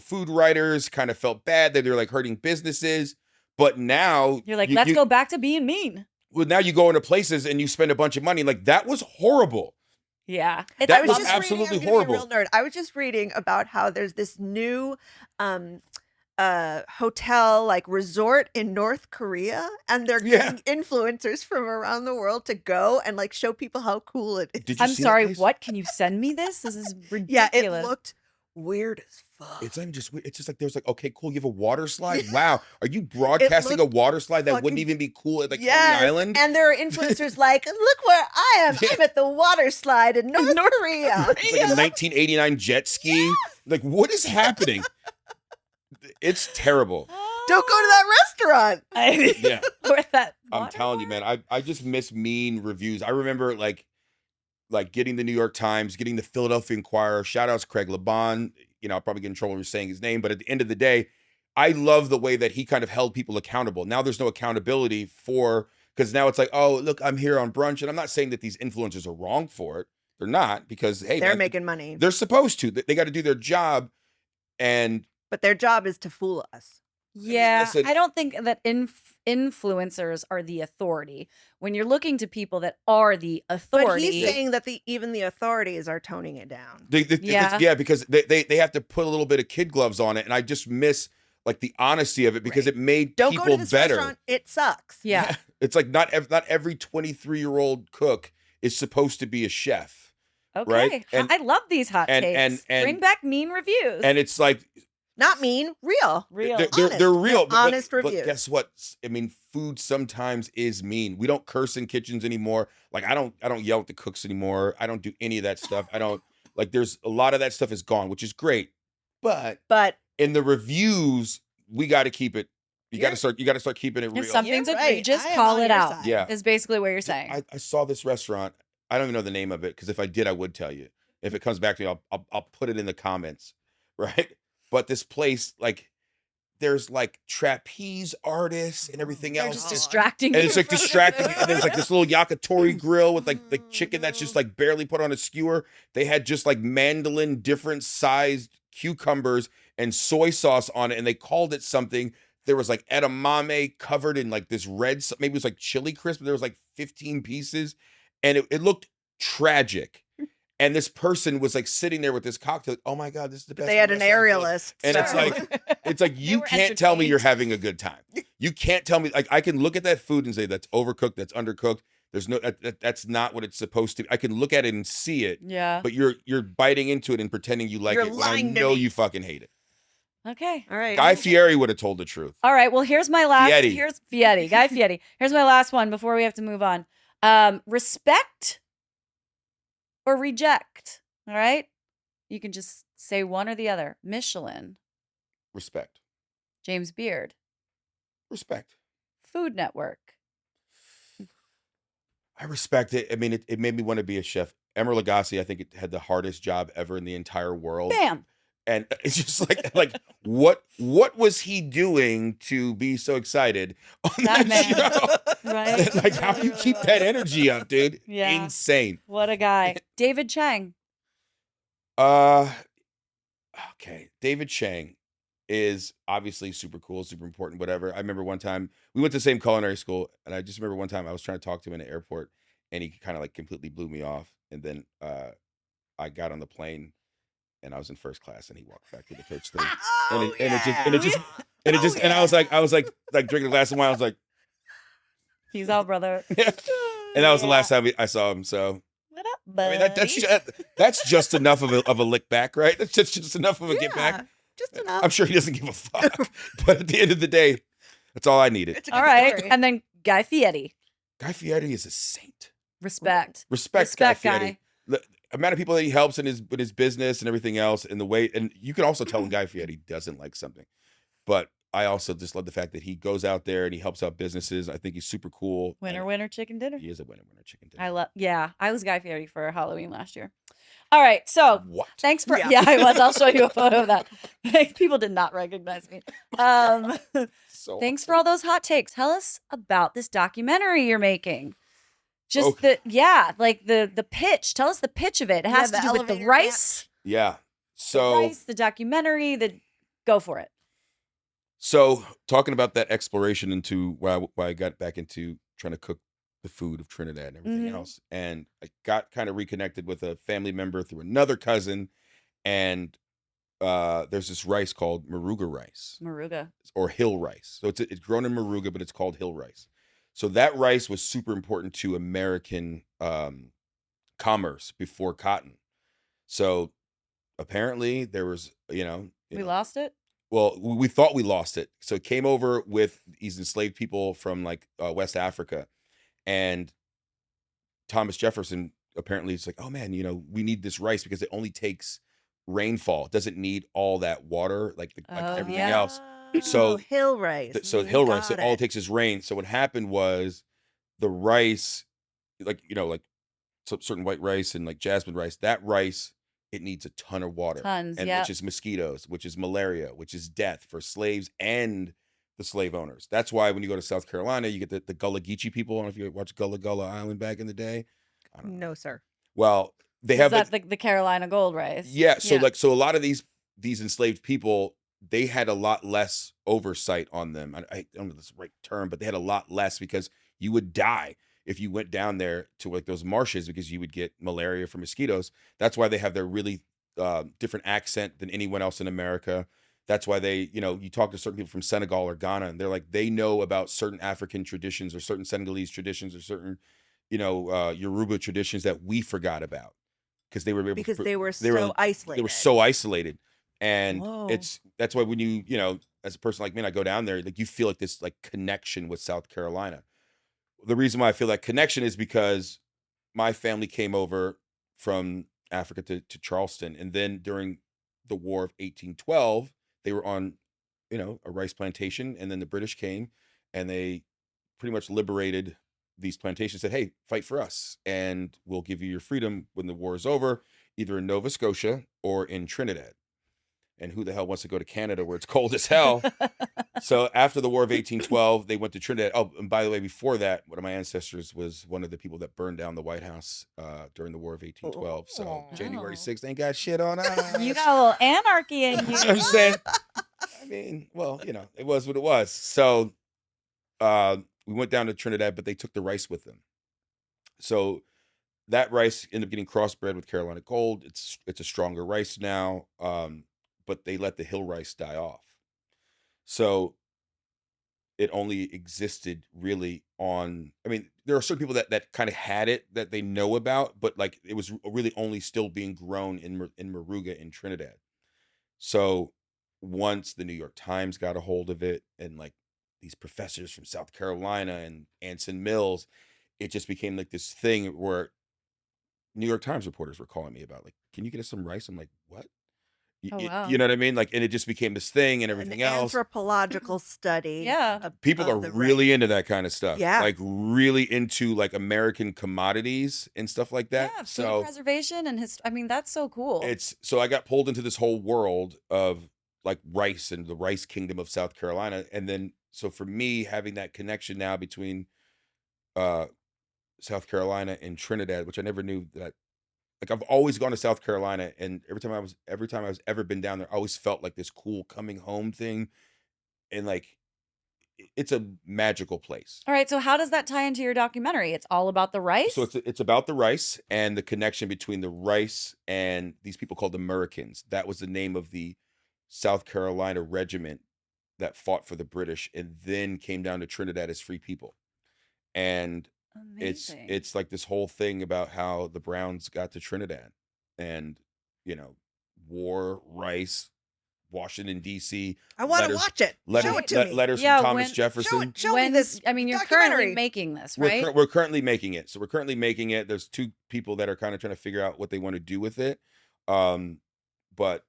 food writers kind of felt bad that they're like hurting businesses, but now You're like, let's go back to being mean. Well, now you go into places and you spend a bunch of money. Like that was horrible. Yeah. That I was was just absolutely reading, I'm gonna be a horrible. real nerd. I was just reading about how there's this new hotel like resort in North Korea, and they're Yeah. getting influencers from around the world to go and like show people how cool it is. Did you I'm see that sorry, place? what? Can you send me this? This is ridiculous. Yeah, it looked weird as fuck. It's not even just weird. It's just like there's like, okay, cool. You have a water slide. Wow, are you broadcasting a looked water slide that wouldn't fucking- even be cool at like Yes, Coney Island? and there are influencers like, look where I am. I'm at the water slide in North Korea. It's like a 1989 jet ski. Like, what is happening? It's terrible. Don't go to that restaurant. Yeah, Or that I'm water telling you, bar? man. I just miss mean reviews. I remember like getting the New York Times, getting the Philadelphia Inquirer. Shout outs Craig Laban. You know, I'll probably get in trouble for saying his name, but at the end of the day, I love the way that he kind of held people accountable. Now there's no accountability because now it's like, oh, look, I'm here on brunch. And I'm not saying that these influencers are wrong for it. They're not, because hey, They're man, making money, they're supposed to. They got to do their job. And but their job is to fool us. Yeah, listen- I don't think that influencers are the authority. When you're looking to people that are the authority, But he's saying that even the authorities are toning it down. Yeah. because they have to put a little bit of kid gloves on it. And I just miss like the honesty of it because Right. it made Don't people go to this better. restaurant. It sucks. yeah. It's like not every 23-year-old cook is supposed to be a chef. Okay. Right? And- I love these hot takes. Bring back mean reviews. And it's like Not mean, real. real. they're real. They're honest but reviews. guess what? I mean, food sometimes is mean. We don't curse in kitchens anymore. Like I don't yell at the cooks anymore. I don't do any of that stuff. I don't like there's a lot of that stuff is gone, which is great. But But in the reviews, we got to keep it. You got You're- to start keeping it real. If something's You're right. egregious, I am call on it your out. side. Yeah. Is basically what you're saying. I saw this restaurant. I don't even know the name of it because if I did, I would tell you. If it comes back to me, I'll put it in the comments, right? But this place, like, there's like trapeze artists and everything They're else. just God. distracting And you. it's like distracting. And there's like this little yakitori grill with like chicken that's just like barely put on a skewer. They had just like mandolin different sized cucumbers and soy sauce on it, and they called it something. There was like edamame covered in like this red, maybe it was like chili crisp, but there was like 15 pieces, and it looked tragic. And this person was like sitting there with this cocktail. Like, oh my God, this is the best. They had an restaurant." aerialist. And it's like you were can't tell me you're entertained. having a good time. You can't tell me, like, I can look at that food and say that's overcooked, that's undercooked. There's no that's not what it's supposed to be. I can look at it and see it, Yeah. but you're biting into it and pretending you like You're it when I lying to know me. you fucking hate it. Okay. All right. Guy Fieri would have told the truth. All right. Well, here's my last. Fieri. Here's Fieri. Guy Fieri. Here's my last one before we have to move on. Respect or reject. All right. You can just say one or the other. Michelin, Respect. James Beard, Respect. Food Network. I respect it. I mean, it made me want to be a chef. Emer Lagasse, I think it had the hardest job ever in the entire world. Bam. And it's just like what was he doing to be so excited on That that, man. show? Right? Like, how do you keep that energy up, dude? Yeah. Insane. What a guy. David Chang. Okay. David Chang is obviously super cool, super important, whatever. I remember one time we went to the same culinary school, and I just remember one time I was trying to talk to him in the airport, and he kind of like completely blew me off. And then I got on the plane, and I was in first class, and he walked back to the coach thing, and I was like drinking a glass of wine. I was like, Peace out, brother. and that was the last time I saw him. So What up, I buddy? mean, that's just enough of a lick back, right? That's just enough of a get back. Just enough. I'm sure he doesn't give a fuck, but at the end of the day, that's all I needed. It's a All good right. story. And then Guy Fieri. Guy Fieri is a saint. Respect. Respect Guy Respect, Fieri. Guy. The amount of people that he helps in with his business and everything else, and the way, and you can also tell when Guy Fieri doesn't like something. But I also just love the fact that he goes out there and he helps out businesses. I think he's super cool. Winner, and winner, chicken dinner. He is a winner chicken dinner. I love. Yeah, I was Guy Fieri for Halloween last year. All right, so What? thanks for. Yeah. Yeah, I was. I'll show you a photo of that. People did not recognize me. So Thanks for all those hot takes. Tell us about this documentary you're making. Just Okay. the pitch. Tell us the pitch of it. It has Yeah, to the do with the elevator rice. Yeah. The So rice, the documentary. Go for it. So talking about that exploration into why I got back into trying to cook the food of Trinidad and everything Mhm. else, and I got kind of reconnected with a family member through another cousin, and there's this rice called Maruga rice Maruga. or hill rice. So it's grown in Maruga, but it's called hill rice. So that rice was super important to American commerce before cotton. So apparently there was, We lost it. well, we thought we lost it. So it came over with these enslaved people from like West Africa, and Thomas Jefferson apparently is like, oh man, we need this rice because it only takes rainfall. It doesn't need all that water like Oh, everything yeah. else. So- hill rice. So hill rice, Got so all it it. takes is rain. So what happened was the rice, like certain white rice and like jasmine rice, that rice, it needs a ton of water. Tons, and yep. which is mosquitoes, which is malaria, which is death for slaves and the slave owners. That's why when you go to South Carolina, you get the Gullah Geechee people. I don't know if you watched Gullah Gullah Island back in the day. I don't know. No, sir. Well, they Is have that the Carolina Gold rice? yeah. So so a lot of these enslaved people, they had a lot less oversight on them. I don't know if that's the right term, but they had a lot less because you would die if you went down there to like those marshes because you would get malaria from mosquitoes. That's why they have their really different accent than anyone else in America. That's why they, you talk to certain people from Senegal or Ghana, and they're like, they know about certain African traditions or certain Senegalese traditions or certain, Yoruba traditions that we forgot about because they were able Because to, they were they were- so isolated. they were so isolated. And Whoa. that's why when you, as a person like me, and I go down there, like you feel like this like connection with South Carolina. The reason why I feel that connection is because my family came over from Africa to Charleston. And then during the War of 1812, they were on, a rice plantation. And then the British came and they pretty much liberated these plantations, said, hey, fight for us. And we'll give you your freedom when the war is over, either in Nova Scotia or in Trinidad. and who the hell wants to go to Canada where it's cold as hell? So after the War of 1812, they went to Trinidad. Oh, and by the way, before that, one of my ancestors was one of the people that burned down the White House during the War of 1812. So Oh. January 6th ain't got shit on us. You got a little anarchy in you. I'm saying, I mean, well, it was what it was. So we went down to Trinidad, but they took the rice with them. So that rice ended up getting crossbred with Carolina Gold. It's a stronger rice now, but they let the hill rice die off. So it only existed really on, I mean, there are certain people that kind of had it that they know about, but like it was really only still being grown in Moruga in Trinidad. So once the New York Times got a hold of it, and like these professors from South Carolina and Anson Mills, it just became like this thing where New York Times reporters were calling me about, like, can you get us some rice? I'm like, what? Oh, wow. You know what I mean? Like, and it just became this thing and everything An else. anthropological study. Yeah. People are the really into that kind of stuff. Yeah. Like really into like American commodities and stuff like that. Yeah, food So preservation and I mean, that's so cool. so I got pulled into this whole world of like rice and the rice kingdom of South Carolina. And then, so for me, having that connection now between South Carolina and Trinidad, which I never knew that. Like I've always gone to South Carolina, and every time I was ever been down there, I always felt like this cool coming home thing, and like it's a magical place. All right, so how does that tie into your documentary? It's all about the rice? So it's about the rice and the connection between the rice and these people called Americans. That was the name of the South Carolina regiment that fought for the British and then came down to Trinidad as free people. And Amazing. it's like this whole thing about how the Browns got to Trinidad and, war, rice, Washington, D.C. I want to letters- watch it. Show it to me. Letters Yeah, from Thomas when- Jefferson. Show me this. I mean, you're documentary. currently making this, right? We're currently making it. So we're currently making it. There's two people that are kind of trying to figure out what they want to do with it. But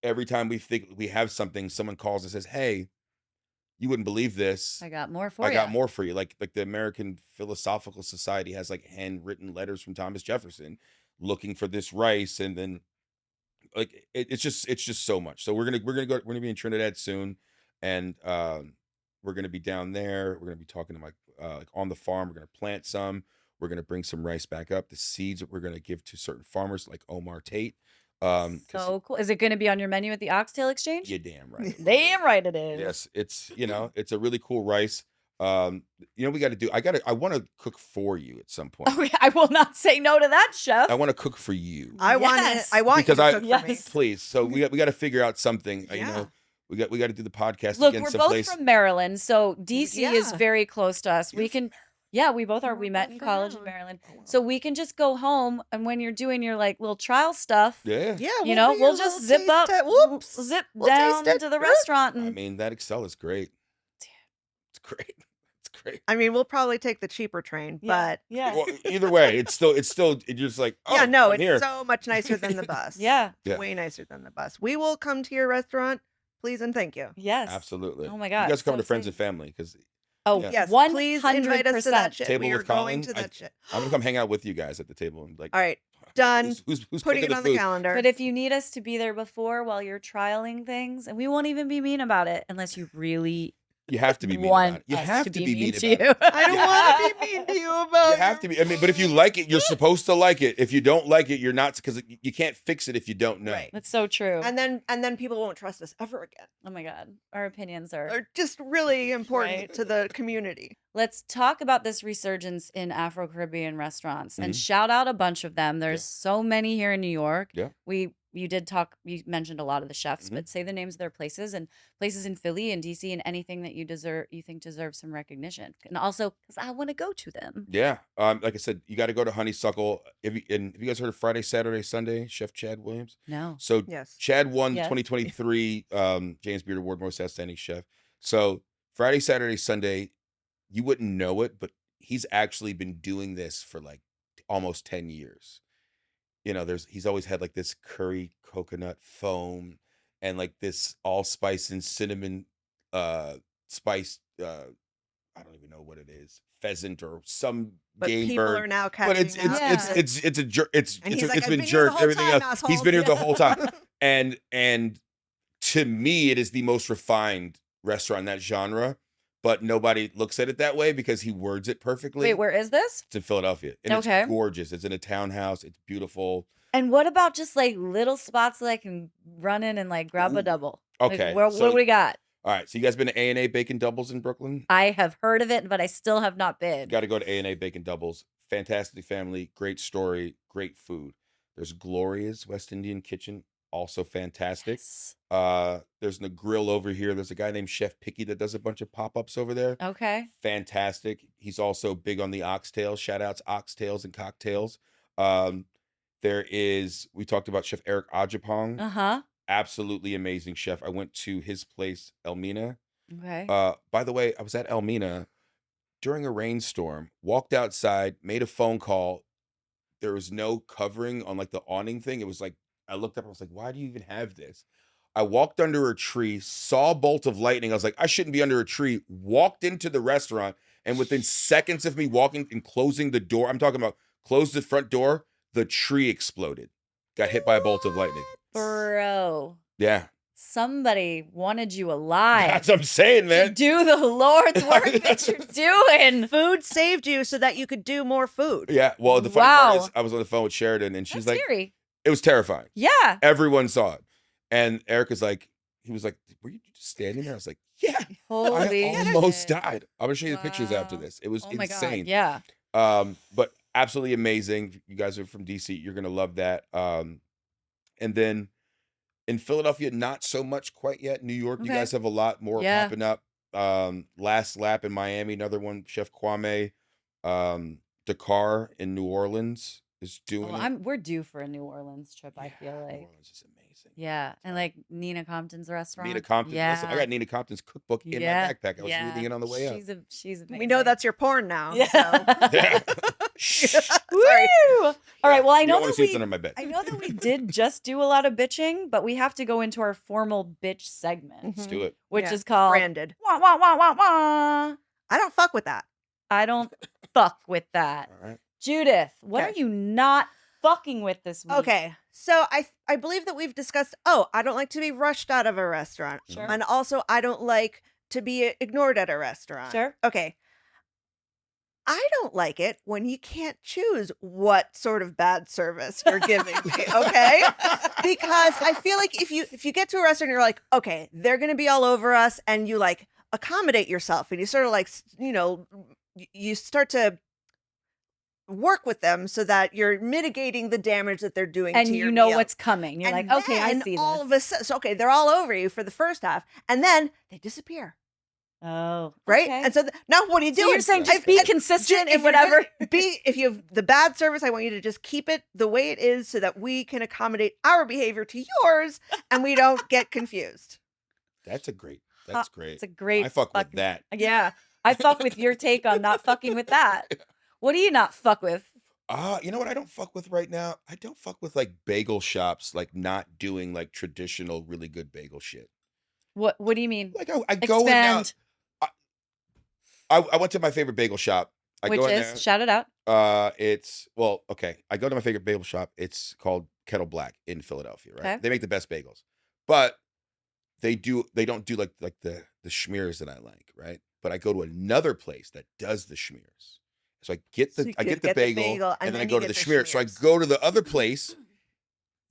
every time we think we have something, someone calls and says, "Hey, you wouldn't believe this. I got more for I you. got more for you." Like the American Philosophical Society has like handwritten letters from Thomas Jefferson looking for this rice, and then like it's just so much. So we're gonna be in Trinidad soon, and we're gonna be down there. We're gonna be talking to like on the farm. We're gonna plant some. We're gonna bring some rice back up. The seeds that we're gonna give to certain farmers like Omar Tate. 'Cause So cool. Is it going to be on your menu at the Oxtail Exchange? you're damn right. Damn right it is. Yes, it's it's a really cool rice. We got to do. I want to cook for you at some point. Okay, I will not say no to that, chef. I want to cook for you, I want it. Yes. I want Because you to I- cook for me. Yes. please. So we got to figure out something. Yeah. We got to do the podcast Look, again we're someplace. both from Maryland, so DC is Yeah. very close to us. You're We from can, yeah, we both are. We're We met both in from college in Maryland. Maryland, Oh, wow. so we can just go home, and when you're doing your like little trial stuff, Yeah. Yeah, you know, do we'll your just little zip taste up, test. Whoops. zip We'll down taste it. to the Whoop. restaurant, I and mean, that Excel is great. It's great. It's great. I mean, we'll probably take the cheaper train, but yeah, Well, either way, it's still you're just like, oh, yeah, no, I'm it's here. so much nicer than the bus. yeah, Yeah. Way nicer than the bus. We will come to your restaurant, please and thank you. yes, Absolutely. Oh my You God, guys come so to friends and exciting. family because Oh, Yeah. Yes, 100%. please invite us to that shit. Table we are with going Colin, to that shit. I'm gonna come hang out with you guys at the table and like, All right, done. Who's Putting cooking it the on food? the calendar. But if you need us to be there before while you're trialing things, and we won't even be mean about it unless you really You have to be mean want about it. You us have to to be be mean mean to about you. it. I don't want to be mean to you about You have to be. I mean, but if you like it, you're supposed to like it. If you don't like it, you're not, because you can't fix it if you don't know. Right. That's so true. And then people won't trust us ever again. Oh my God, our opinions are. They're just really important Right. to the community. Let's talk about this resurgence in Afro-Caribbean restaurants and Mhm. shout out a bunch of them. There's so many here in New York. Yeah. You mentioned a lot of the chefs, Mhm. but say the names of their places and places in Philly and DC and anything that you think deserves some recognition. And also because I want to go to them. Yeah. Like I said, you got to go to Honeysuckle. Have you guys heard of Friday, Saturday, Sunday? Chef Chad Williams. No. So Yes. Chad won Yes. 2023 James Beard Award Most Outstanding Chef. So Friday, Saturday, Sunday, you wouldn't know it, but he's actually been doing this for like almost 10 years. He's always had like this curry coconut foam and like this allspice and cinnamon spice. I don't even know what it is, pheasant or some But game people bird. are now But catching it's on. Yeah. it's a jerk. It's And it's he's like, it's "I've been been here the jerked. whole Everything time, else. He's assholes." been here the Yeah. whole time. And to me, it is the most refined restaurant in that genre, but nobody looks at it that way because he words it perfectly. Wait, where is this? It's in Philadelphia. And Okay. it's gorgeous. It's in a townhouse. It's beautiful. And what about just like little spots that I can run in and like grab a double? Okay, Like, what do we got? All right. So you guys been to A&A Bacon Doubles in Brooklyn? I have heard of it, but I still have not been. Got to go to A&A Bacon Doubles. Fantastic family. Great story. Great food. There's Gloria's West Indian Kitchen. Also fantastic. Yes. There's the grill over here. There's a guy named Chef Picky that does a bunch of pop-ups over there. Okay. Fantastic. He's also big on the oxtails. Shout outs oxtails and cocktails. We talked about Chef Eric Ajapong. Uh-huh. Absolutely amazing chef. I went to his place, Elmina. Okay. By the way, I was at Elmina during a rainstorm, walked outside, made a phone call. There was no covering on like the awning thing. It was like, I looked up, I was like, why do you even have this? I walked under a tree, saw a bolt of lightning. I was like, I shouldn't be under a tree. Walked into the restaurant, and within seconds of me walking and closing the door, I'm talking about closed the front door, the tree exploded. Got hit by a bolt of lightning. Bro. Yeah. Somebody wanted you alive. That's what I'm saying, To man. do the Lord's work that you're doing. Food saved you so that you could do more food. Yeah. Well, the funny part Wow. is I was on the phone with Sheridan, and she's That's like, scary. it was terrifying. Yeah. Everyone saw it. And Eric was like, were you just standing there? I was like, yeah. Holy I almost shit. died. I'm gonna show you the pictures after Wow. this. It was Oh my insane. God. Yeah. But absolutely amazing. You guys are from DC. You're gonna love that. And then in Philadelphia, not so much quite yet. New York, you Okay. guys have a lot more Yeah. popping up. Last Lap in Miami, another one. Chef Kwame. Dakar in New Orleans is doing Well, it. we're due for a New Orleans trip, I feel New like. Orleans is amazing. Yeah. And like Nina Compton's restaurant. Nina Compton. Yeah. Listen, I got Nina Compton's cookbook in Yeah. my backpack. I was reading it on the way up. She's amazing. We know that's your porn now. Yeah. So. Yeah. Shh. Sorry. Woo! All right. Well, I You know don't want that to see it's under my bed. I know that we did just do a lot of bitching, but we have to go into our formal bitch segment, Let's do it. which Yeah, is called branded. wah wah wah wah wah. I don't fuck with that. I don't fuck with that. All right. Judith, what Okay. are you not fucking with this week? Okay. So I believe that we've discussed, I don't like to be rushed out of a restaurant. Sure. And also I don't like to be ignored at a restaurant. Sure. Okay. I don't like it when you can't choose what sort of bad service you're giving me, okay? Because I feel like if you get to a restaurant and you're like, okay, they're going to be all over us, and you like accommodate yourself and you sort of like, you start to work with them so that you're mitigating the damage that they're doing And to your you know meal. what's coming. You're And like, okay, I then see all this. of a sudden, so, okay, they're all over you for the first half, and then they disappear, Oh, right? okay. And so now what are you So doing? you're saying I- just be I- consistent if in you're whatever. gonna if you have the bad service, I want you to just keep it the way it is so that we can accommodate our behavior to yours and we don't get confused. That's great. It's a great. I fuck with fucking- that. Yeah, I fuck with your take on not fucking with that. What do you not fuck with? You know what I don't fuck with right now? I don't fuck with like bagel shops, like not doing like traditional, really good bagel shit. What do you mean? Like I go in now. Expand. I went to my favorite bagel shop. I Which go in is shout it out. okay. I go to my favorite bagel shop. It's called Kettle Black in Philadelphia, right? Okay. They make the best bagels. But they don't do like the schmears that I like, right? But I go to another place that does the schmears. So I get So the you I could get the get the bagel, bagel, and and then I then go you to the get the schmear. So I schmears. go to the other place.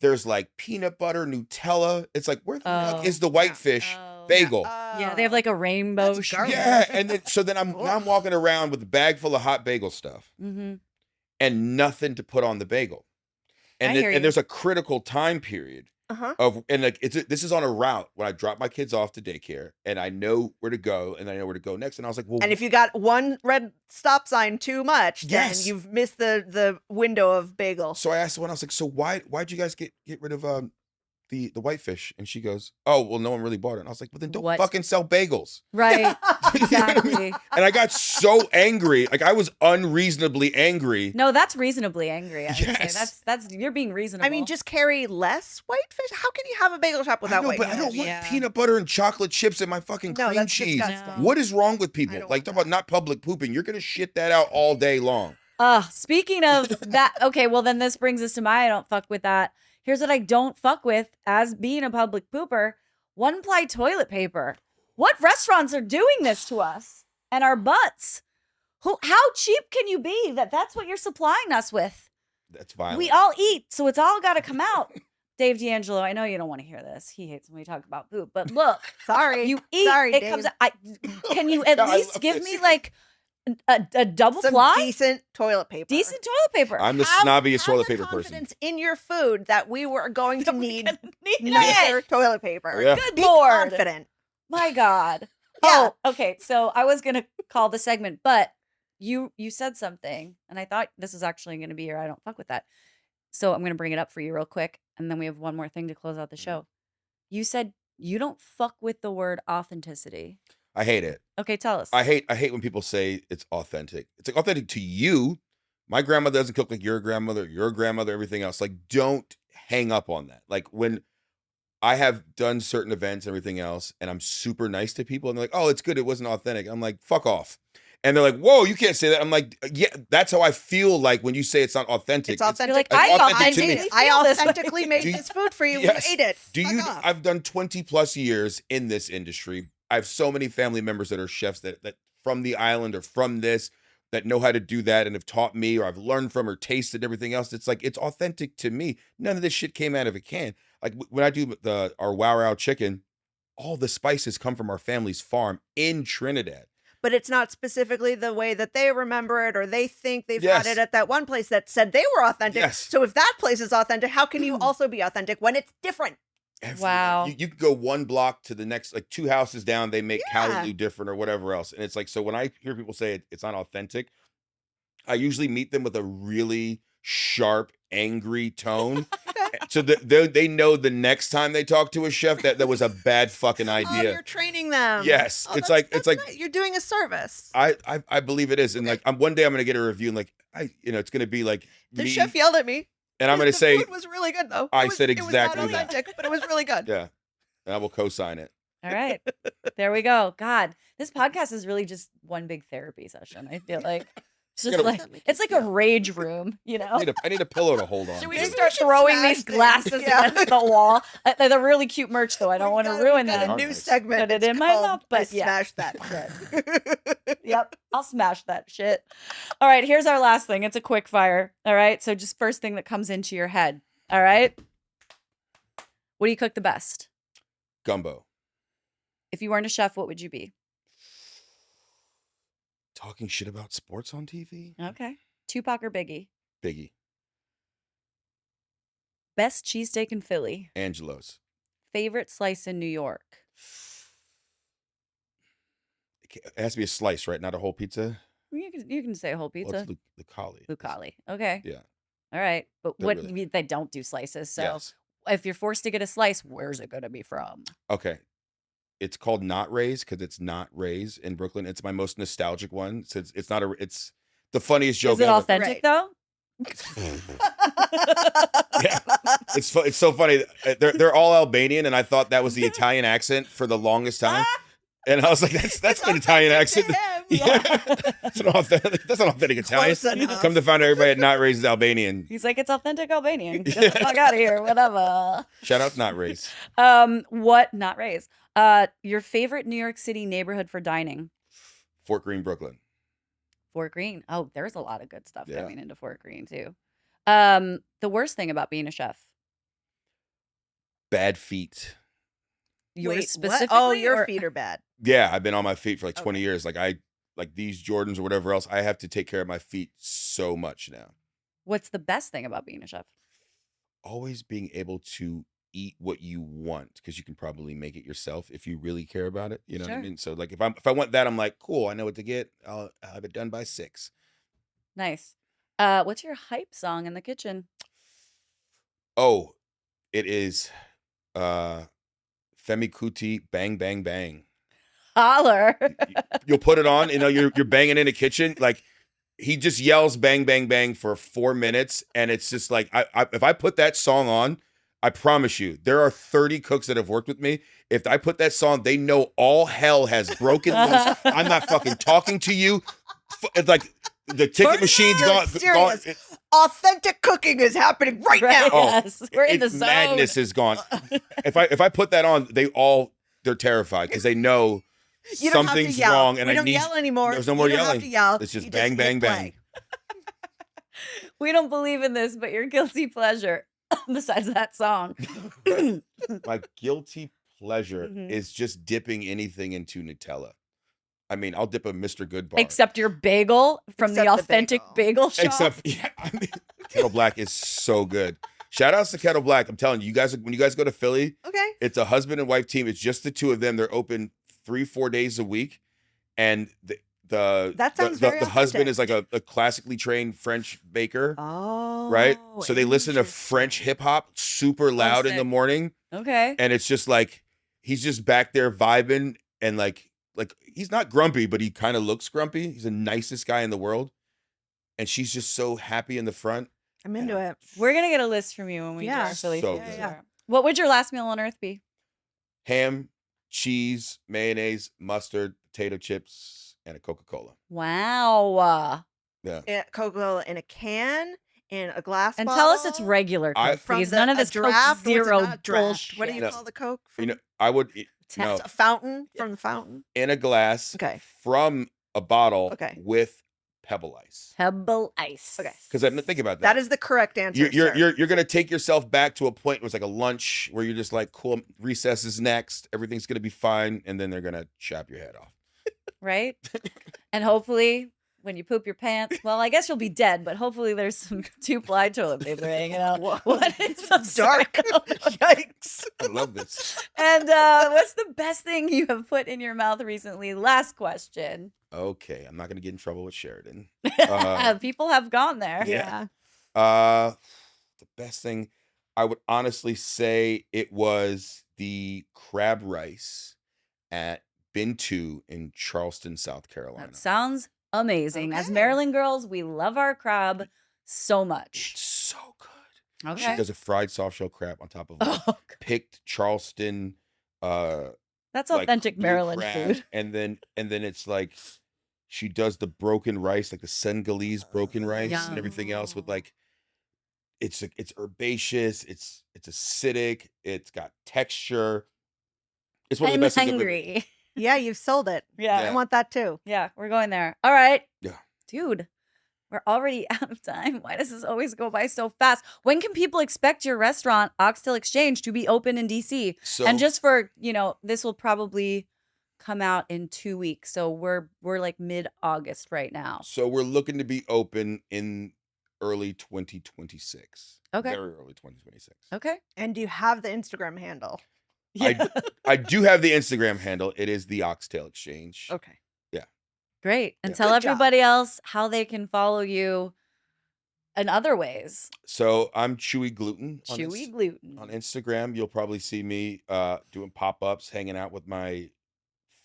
There's like peanut butter, Nutella. It's like, where the fuck Oh. is the whitefish Oh. bagel? Yeah, they have like a rainbow. That's schmear. garbage. Yeah, and then I'm walking around with a bag full of hot bagel stuff Mm-hmm. and nothing to put on the bagel. And I hear you. there's a critical time period Uh-huh. this is on a route when I drop my kids off to daycare and I know where to go and I know where to go next. And I was like, well, And if you got one red stop sign too much, Yes. then you've missed the window of bagel. so I asked the one, I was like, so why'd you guys get rid of the whitefish? And she goes, oh, well, no one really bought it. And I was like, well, then don't What? fucking sell bagels. Right. Exactly. And I got so angry. Like I was unreasonably angry. No, that's reasonably angry. I would say. Yes. That's you're being reasonable. I mean, just carry less whitefish. How can you have a bagel shop I without know, but whitefish? I don't want Yeah. peanut butter and chocolate chips in my fucking No, cream that's cheese. disgusting. What is wrong with I people? don't Like, want talk about not public pooping. You're gonna shit that out all day long. Speaking of that, okay, well then this brings us to my I don't fuck with that. Here's what I don't fuck with as being a public pooper. 1-ply toilet paper. What restaurants are doing this to us and our butts? How cheap can you be that's what you're supplying us with? That's violent. We all eat, so it's all got to come out. Dave D'Angelo, I know you don't want to hear this. He hates when we talk about poop, but look, Sorry. you eat, Sorry, it Dave. comes out. Can you at No, I least love give this. me like a double Some ply? decent toilet paper. Decent toilet paper. I'm the Have snobbiest toilet the paper person. confidence in your food that we were going to need Need nicer it. toilet paper. Yeah. Good Be Lord. confident. My God. Yeah. Oh, okay. So I was gonna call the segment, but you said something, and I thought this is actually gonna be your I don't fuck with that. So I'm gonna bring it up for you real quick, and then we have one more thing to close out the show. You said you don't fuck with the word authenticity. I hate it. Okay, tell us. I hate when people say it's authentic. It's like authentic to you. My grandmother doesn't cook like your grandmother, everything else. Like, don't hang up on that. Like, when I have done certain events and everything else, and I'm super nice to people, and they're like, "Oh, it's good. It wasn't authentic." I'm like, "Fuck off." And they're like, "Whoa, you can't say that." I'm like, "Yeah, that's how I feel like when you say it's not authentic." It's authentic. You're like, It's I authentic to me. authentically I feel this way. authentically made Do you- this food for you. Yes. We ate it. Do Fuck you? off. I've done 20 plus years in this industry. I have so many family members that are chefs that from the island or from this that know how to do that and have taught me, or I've learned from or tasted everything else. It's like, it's authentic to me. None of this shit came out of a can. Like, when I do our wow chicken, all the spices come from our family's farm in Trinidad. But it's not specifically the way that they remember it or they think they've Yes. had it at that one place that said they were authentic. Yes. So if that place is authentic, how can you also be authentic when it's different? Everywhere. Wow. You can go one block to the next, like 2 houses down, they make Yeah. Callaloo different or whatever else. And it's like, so when I hear people say it's not authentic, I usually meet them with a really sharp, angry tone. So that they know the next time they talk to a chef that was a bad fucking Oh, idea. you're training them. Yes. Oh, It's that's like nice. You're doing a service. I believe it is. And like, one day I'm gonna get a review and like it's gonna be like The me, chef yelled at me. and I'm gonna The say, food was really good though. I It was- said it was exactly not that. authentic, but it was really good. yeah, and I will co-sign it. All right. There we go. God, this podcast is really just one big therapy session. I feel like it's just Gotta- like it's like a rage room, you know? I need a pillow to hold on. Should we Maybe just we start should throwing smash these things. glasses Yeah. against the wall? They're really cute merch, though. I don't want to ruin Got them. a new Nice. segment. Put it It's in my called mouth, but I yeah. smashed that shit. Yep, I'll smash that shit. All right, here's our last thing. It's a quick fire. All right, so just first thing that comes into your head. All right, what do you cook the best? Gumbo. If you weren't a chef, what would you be? Talking shit about sports on TV? Okay, Tupac or Biggie? Biggie. Best cheesesteak in Philly. Angelo's. Favorite slice in New York. It has to be a slice, right? Not a whole pizza? You can say a whole Well, pizza. it's Lucali. Lucali. Okay. Yeah. All right, but They're what really- they don't do slices. So Yes. if you're forced to get a slice, where's it going to be from? Okay. It's called Not Ray's because it's Not Ray's in Brooklyn. It's my most nostalgic one. So it's not it's the funniest joke Is it ever. authentic Right. though? Yeah. It's so funny. They're all Albanian, and I thought that was the Italian accent for the longest time. And I was like, that's an Italian accent. Yeah. That's an authentic Italian. Close enough. Come to find out everybody at Not Ray's is Albanian. He's like, it's authentic Albanian. Get the fuck out of here. Whatever. Shout out Not Ray's. What? Not Ray's. Your favorite New York City neighborhood for dining? Fort Greene, Brooklyn. Fort Greene. Oh, there's a lot of good stuff Yeah. coming into Fort Greene too. The worst thing about being a chef? Bad feet. Yours Wait, what? specifically? Oh, your or- feet are bad. Yeah, I've been on my feet for like 20 Okay. years. Like these Jordans or whatever else, I have to take care of my feet so much now. What's the best thing about being a chef? Always being able to eat what you want because you can probably make it yourself if you really care about it. You know what I Sure. mean? So like if I want that, I'm like, cool, I know what to get. I'll have it done by 6. Nice. What's your hype song in the kitchen? Oh, it is Femi Kuti Bang Bang Bang. Holler. You'll put it on, you're banging in the kitchen. Like he just yells bang bang bang for 4 minutes, and it's just like if I put that song on, I promise you, there are 30 cooks that have worked with me. If I put that song, they know all hell has broken loose. I'm not fucking talking to you. It's like the ticket Burn machine's it. gone. Serious. Authentic cooking is happening right now. Oh, Yes, we're in the zone. Madness is gone. If I put that on, they're terrified because they know You don't have to something's yell. wrong, and we I don't need. yell anymore. There's no more you don't yelling. Have to yell. It's just You bang, hit bang, play. bang. We don't believe in this, but your guilty pleasure, besides that song. My guilty pleasure Mhm. is just dipping anything into Nutella. I mean, I'll dip a Mr. Good bar. Except your bagel from the Except the authentic bagel. bagel shop. Except, yeah, I mean, Kettle Black is so good. Shout outs to Kettle Black. I'm telling you, when you guys go to Philly, Okay. it's a husband and wife team. It's just the two of them. They're open 3-4 days a week, and That sounds the very husband authentic. is like a classically trained French baker, Oh. right? So they listen to French interesting. hip hop super loud in the sick. morning, Okay. and it's just like he's just back there vibing and like he's not grumpy, but he kind of looks grumpy. He's the nicest guy in the world, and she's just so happy in the front. I'm into it. We're going to get a list from you when we do Yeah. our Philly So Foods good. tour. What would your last meal on earth be? Ham, cheese, mayonnaise, mustard, potato chips, and a Coca-Cola. Wow. Yeah. Coca-Cola in a can, in a glass And bottle. tell us it's regular I- Coke, From please. the- None of a this draft. Coke What's it Zero not? Draft. bullshit. What do you No. call the Coke? You know, I would no It's a fountain from the fountain. in a glass Okay. from a bottle Okay. with Pebble Ice. Pebble Ice. Okay. Because think about that. That is the correct answer. You're gonna take yourself back to a point where it's like a lunch where you're just like, cool, recess is next, everything's gonna be fine, and then they're gonna chop your head off. Right? And hopefully, when you poop your pants, well, I guess you'll be dead, but hopefully there's some 2-ply toilet paper hanging out. Whoa. What is so dark. Yikes. I love this. And what's the best thing you have put in your mouth recently? Last question. Okay, I'm not gonna get in trouble with Sheridan. People have gone there. Yeah. The best thing, I would honestly say it was the crab rice at Bintu in Charleston, South Carolina. That sounds amazing. As Okay. Maryland girls, we love our crab so much. It's so good. Okay. She does a fried soft shell crab on top of like, Oh, God. picked Charleston That's like, authentic blue Maryland crab, food. and then it's like she does the broken rice, like the Senegalese broken rice and everything else with Yum. like it's herbaceous, it's acidic, it's got texture. It's one of the I'm best things I've ever- hungry. Yeah, you've sold it. Yeah. I want that too. Yeah, we're going there. All right. Yeah. Dude, we're already out of time. Why does this always go by so fast? When can people expect your restaurant, Oxtail Exchange, to be open in DC? So And just for, this will probably come out in 2 weeks. So we're like mid-August right now. so we're looking to be open in early 2026. Okay. Very early 2026. Okay. And do you have the Instagram handle? I do have the Instagram handle. It is the Oxtail Exchange. Okay. Great. And Yeah. tell Good job. everybody else how they can follow you in other ways. So I'm Chewy Gluten on Chewy gluten. on Instagram. You'll probably see me doing pop-ups, hanging out with my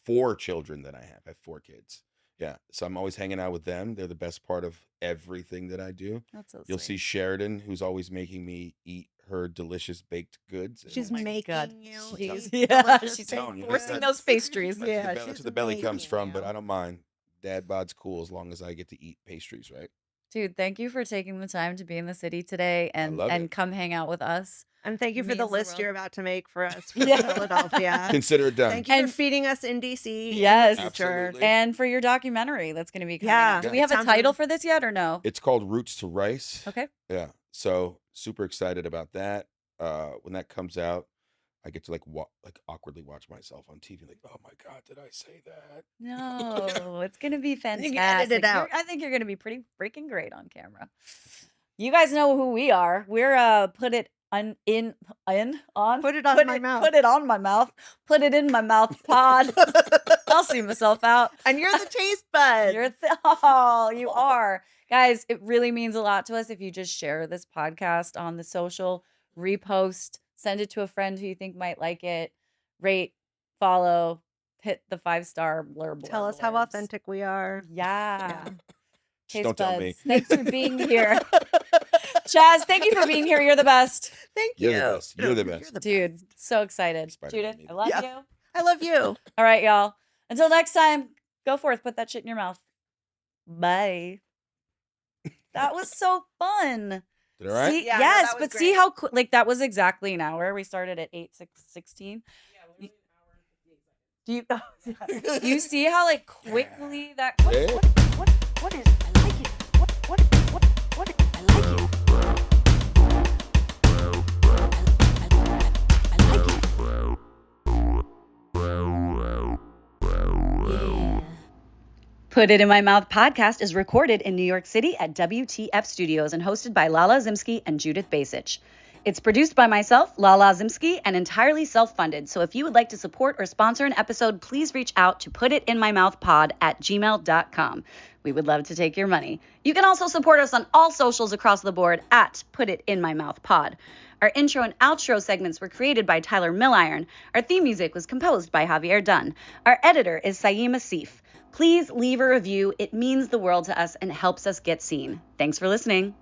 4 children that I have. I have 4 kids. Yeah. So I'm always hanging out with them. They're the best part of everything that I do. That's so You'll sweet. see Sheridan, who's always making me eat her delicious baked goods. and She's my making God. you. She's, eat yeah, delicious she's telling you, forcing that's- those pastries. That's, Yeah, that's she's where the belly comes making from, but you. I don't mind. Dad bod's cool as long as I get to eat pastries, right? Dude, thank you for taking the time to be in the city today and love and it. come hang out with us. And thank you for the Means the list world. you're about to make for us for Yeah. Philadelphia. Consider it done. Thank you And- for feeding us in DC. Yes. In the future. Absolutely. And for your documentary that's going to be coming Yeah. out. Do we Yeah. have a Sounds title really- for this yet or no? It's called Roots to Rice. Okay. Yeah. So super excited about that. When that comes out, I get to like awkwardly watch myself on TV, like, oh my God, did I say that? No, it's going to be You fantastic. can edit it out. I think you're going to be pretty freaking great on camera. You guys know who we are. We're put it on Put it on my mouth. Put it on my mouth. Put it in my mouth pod. I'll see myself out. And you're the taste bud. You are. Guys, it really means a lot to us if you just share this podcast on the social, repost, send it to a friend who you think might like it, rate, follow, hit the 5-star blurb. Tell us how blurbs. authentic we are. Yeah. Just Taste don't tell me. buds. Thanks for being here. Chaz, thank you for being here. You're the best. Thank you. You're the best. You're the best. Dude, so excited. Spider-Man Judith, needed. I love Yeah. you. I love you. All right, y'all. Until next time, go forth, put that shit in your mouth. Bye. That was so fun. Did all right? See, Yeah, no, yes, that was but see great. how like that was exactly an hour. We started at 8:16. Do you do you see how like quickly that Yeah. What is I like it. What I like it. Put It in My Mouth podcast is recorded in New York City at WTF Studios and hosted by Lala Zimsky and Judith Basich. It's produced by myself, Lala Zimsky, and entirely self-funded. So if you would like to support or sponsor an episode, please reach out to putitinmymouthpod@gmail.com. We would love to take your money. You can also support us on all socials across the board at putitinmymouthpod. Our intro and outro segments were created by Tyler Milliron. Our theme music was composed by Javier Dunn. Our editor is Saeem Asif. Please leave a review. It means the world to us and helps us get seen. Thanks for listening.